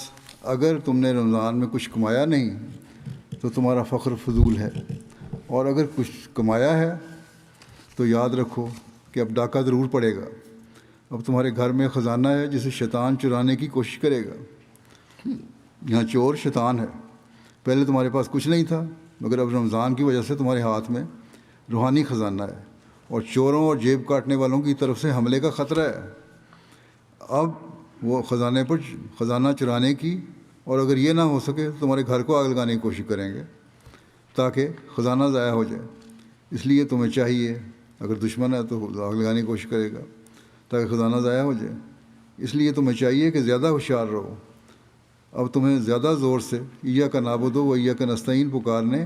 اگر تم نے رمضان میں کچھ کمایا نہیں تو تمہارا فخر فضول ہے، اور اگر کچھ کمایا ہے تو یاد رکھو کہ اب ڈاکہ ضرور پڑے گا۔ اب تمہارے گھر میں خزانہ ہے جسے شیطان چرانے کی کوشش کرے گا۔ یہاں چور شیطان ہے۔ پہلے تمہارے پاس کچھ نہیں تھا، مگر اب رمضان کی وجہ سے تمہارے ہاتھ میں روحانی خزانہ ہے، اور چوروں اور جیب کاٹنے والوں کی طرف سے حملے کا خطرہ ہے۔ اب وہ خزانہ چرانے کی، اور اگر یہ نہ ہو سکے تو تمہارے گھر کو آگ لگانے کی کوشش کریں گے تاکہ خزانہ ضائع ہو جائے۔ اس لیے تمہیں چاہیے، اگر دشمن ہے تو آگ لگانے کی کوشش کرے گا تاکہ خزانہ ضائع ہو جائے۔ اس لیے تمہیں چاہیے کہ زیادہ ہوشیار رہو۔ اب تمہیں زیادہ زور سے ایاک نعبد و ایاک نستعین پکارنے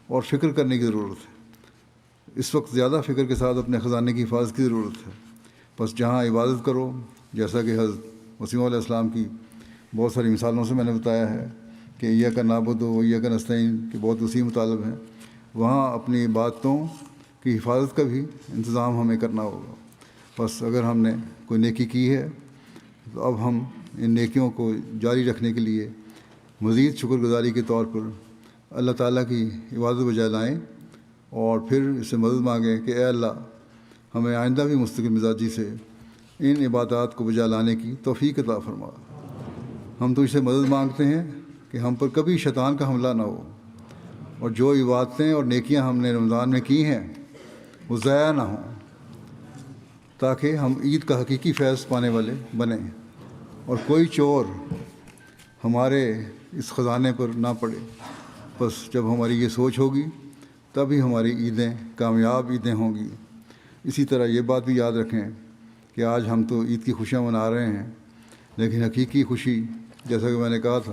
اور فکر کرنے کی ضرورت ہے۔ اس وقت زیادہ فکر کے ساتھ اپنے خزانے کی حفاظت کی ضرورت ہے۔ بس جہاں عبادت کرو، جیسا کہ حضرت مسیح علیہ السلام کی بہت ساری مثالوں سے میں نے بتایا ہے کہ ایاک نعبد و ایاک نستعین کے بہت وسیع مطالب ہیں، وہاں اپنی عبادتوں کی حفاظت کا بھی انتظام ہمیں کرنا ہوگا۔ بس اگر ہم نے کوئی نیکی کی ہے تو اب ہم ان نیکیوں کو جاری رکھنے کے لیے مزید شکر گزاری کے طور پر اللہ تعالیٰ کی عبادت بجا لائیں، اور پھر اس سے مدد مانگیں کہ اے اللہ ہمیں آئندہ بھی مستقل مزاجی سے ان عبادات کو بجا لانے کی توفیق عطا فرما۔ ہم تجھ سے مدد مانگتے ہیں کہ ہم پر کبھی شیطان کا حملہ نہ ہو، اور جو عبادتیں اور نیکیاں ہم نے رمضان میں کی ہیں وہ ضائع نہ ہوں، تاکہ ہم عید کا حقیقی فیض پانے والے بنیں اور کوئی چور ہمارے اس خزانے پر نہ پڑے۔ بس جب ہماری یہ سوچ ہوگی تبھی ہماری عیدیں کامیاب عیدیں ہوں گی۔ اسی طرح یہ بات بھی یاد رکھیں کہ آج ہم تو عید کی خوشیاں منا رہے ہیں، لیکن حقیقی خوشی جیسا کہ میں نے کہا تھا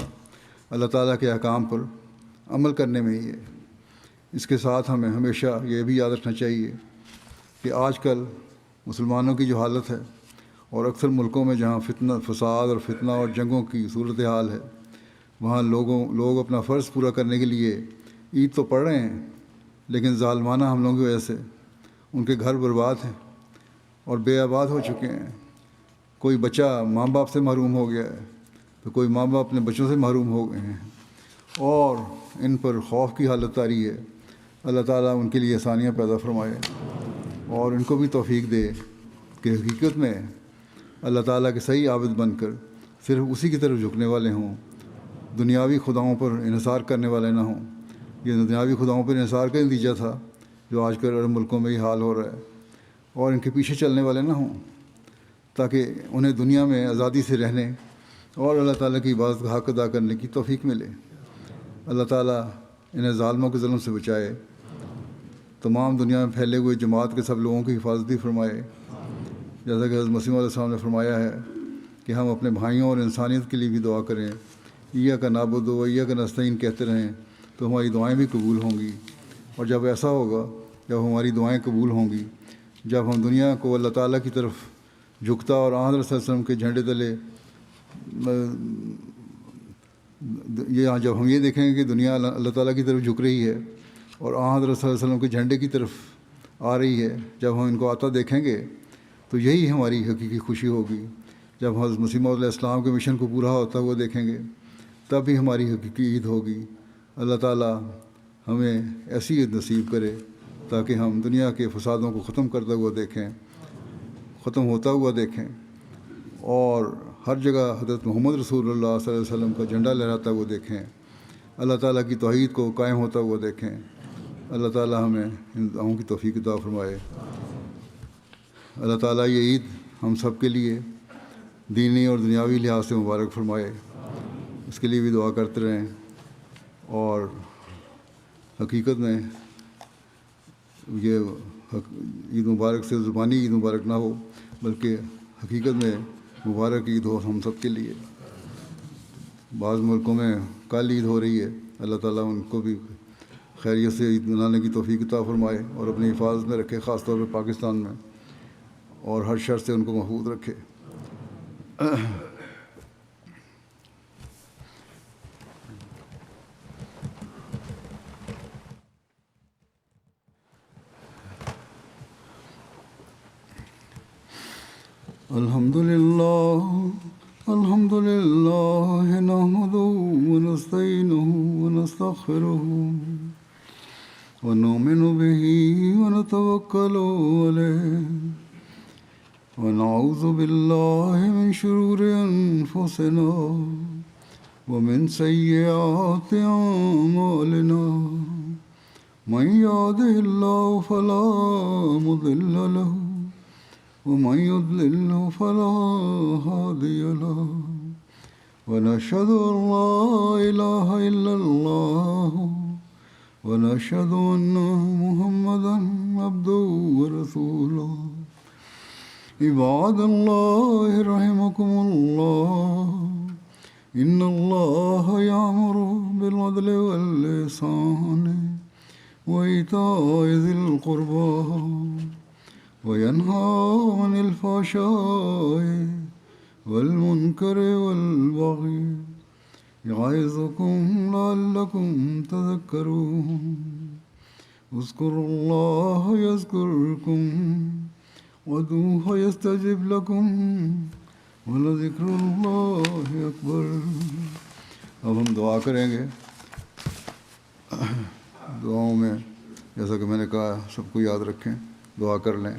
اللہ تعالیٰ کے احکام پر عمل کرنے میں ہی ہے۔ اس کے ساتھ ہمیں ہمیشہ یہ بھی یاد رکھنا چاہیے کہ آج کل مسلمانوں کی جو حالت ہے، اور اکثر ملکوں میں جہاں فساد اور فتنہ اور جنگوں کی صورتحال ہے، وہاں لوگ اپنا فرض پورا کرنے کے لیے عید تو پڑھ رہے ہیں، لیکن ظالمانہ حملوں کی وجہ سے ان کے گھر برباد ہیں اور بے آباد ہو چکے ہیں۔ کوئی بچہ ماں باپ سے محروم ہو گیا ہے، تو کوئی ماں باپ اپنے بچوں سے محروم ہو گئے ہیں، اور ان پر خوف کی حالت طاری ہے۔ اللہ تعالیٰ ان کے لیے آسانیاں پیدا فرمائے اور ان کو بھی توفیق دے کہ حقیقت میں اللہ تعالیٰ کے صحیح عابد بن کر صرف اسی کی طرف جھکنے والے ہوں، دنیاوی خداؤں پر انحصار کرنے والے نہ ہوں۔ یہ دنیاوی خداؤں پر انحصار کا نتیجہ تھا جو آج کل عرب ملکوں میں یہ حال ہو رہا ہے، اور ان کے پیچھے چلنے والے نہ ہوں، تاکہ انہیں دنیا میں آزادی سے رہنے اور اللہ تعالیٰ کی عبادت کا حق ادا کرنے کی توفیق ملے۔ اللہ تعالیٰ انہیں ظالموں کے ظلم سے بچائے، تمام دنیا میں پھیلے ہوئے جماعت کے سب لوگوں کی حفاظتی فرمائے، جیسا کہ حضرت مسیح علیہ السلام نے فرمایا ہے کہ ہم اپنے بھائیوں اور انسانیت کے لیے بھی دعا کریں، ایاک نعبد و ایاک نستعین کہتے رہیں تو ہماری دعائیں بھی قبول ہوں گی۔ اور جب ایسا ہوگا، جب ہماری دعائیں قبول ہوں گی، جب ہم دنیا کو اللہ تعالیٰ کی طرف جھکتا اور آن حضرت صلی اللہ علیہ وسلم کے جھنڈے تلے جب ہم یہ دیکھیں گے کہ دنیا اللہ تعالیٰ کی طرف جھک رہی ہے اور آن حضرت صلی اللہ علیہ وسلم کے جھنڈے کی طرف آ رہی ہے، جب ہم ان کو آتا دیکھیں گے تو یہی ہماری حقیقی خوشی ہوگی۔ جب حضرت مسیح موعود علیہ السلام کے مشن کو پورا ہوتا ہوا دیکھیں گے تب بھی ہماری حقیقی عید ہوگی۔ اللہ تعالیٰ ہمیں ایسی عید نصیب کرے تاکہ ہم دنیا کے فسادوں کو ختم کرتا ہوا دیکھیں، ختم ہوتا ہوا دیکھیں، اور ہر جگہ حضرت محمد رسول اللہ صلی اللہ علیہ وسلم کا جھنڈا لہراتا ہوا دیکھیں، اللہ تعالیٰ کی توحید کو قائم ہوتا ہوا دیکھیں۔ اللہ تعالیٰ ہمیں ان دعاؤں کی توفیق عطا فرمائے۔ اللہ تعالیٰ یہ عید ہم سب کے لیے دینی اور دنیاوی لحاظ سے مبارک فرمائے، اس کے لیے بھی دعا کرتے رہیں۔ اور حقیقت میں یہ عید مبارک سے زبانی عید مبارک نہ ہو، بلکہ حقیقت میں مبارک عید ہو ہم سب کے لیے۔ بعض ملکوں میں کل عید ہو رہی ہے، اللہ تعالیٰ ان کو بھی خیریت سے عید منانے کی توفیق عطا فرمائے اور اپنی حفاظت میں رکھے، خاص طور پہ پاکستان میں، اور ہر شر سے ان کو محفوظ رکھے۔ الحمد للہ نحمده ونستعینه ونستغفره ونؤمن به ونتوکل علیہ ونعوذ باللہ من شرور انفسنا ومن سیئات اعمالنا، من يهده الله فلا مضل له ومن يضلل فلا هادي له، ونشهد أن لا إله إلا الله ونشهد أن محمدا عبده ورسوله۔ عباد الله رحمكم الله، إن الله يأمر بالعدل والإحسان وإيتاء ذي القربى وينهى عن الفحشاء والمنكر والبغي يعظكم لعلكم تذكرون۔ اذكروا الله يذكركم وادعوه يستجب لكم ولذكر الله أكبر۔ اب ہم دعا کریں گے۔ دعاؤں میں جیسا کہ میں نے کہا سب کو یاد رکھیں، دعا کر لیں۔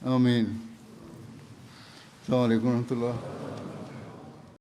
آمین. السلام علیکم ورحمۃ اللہ.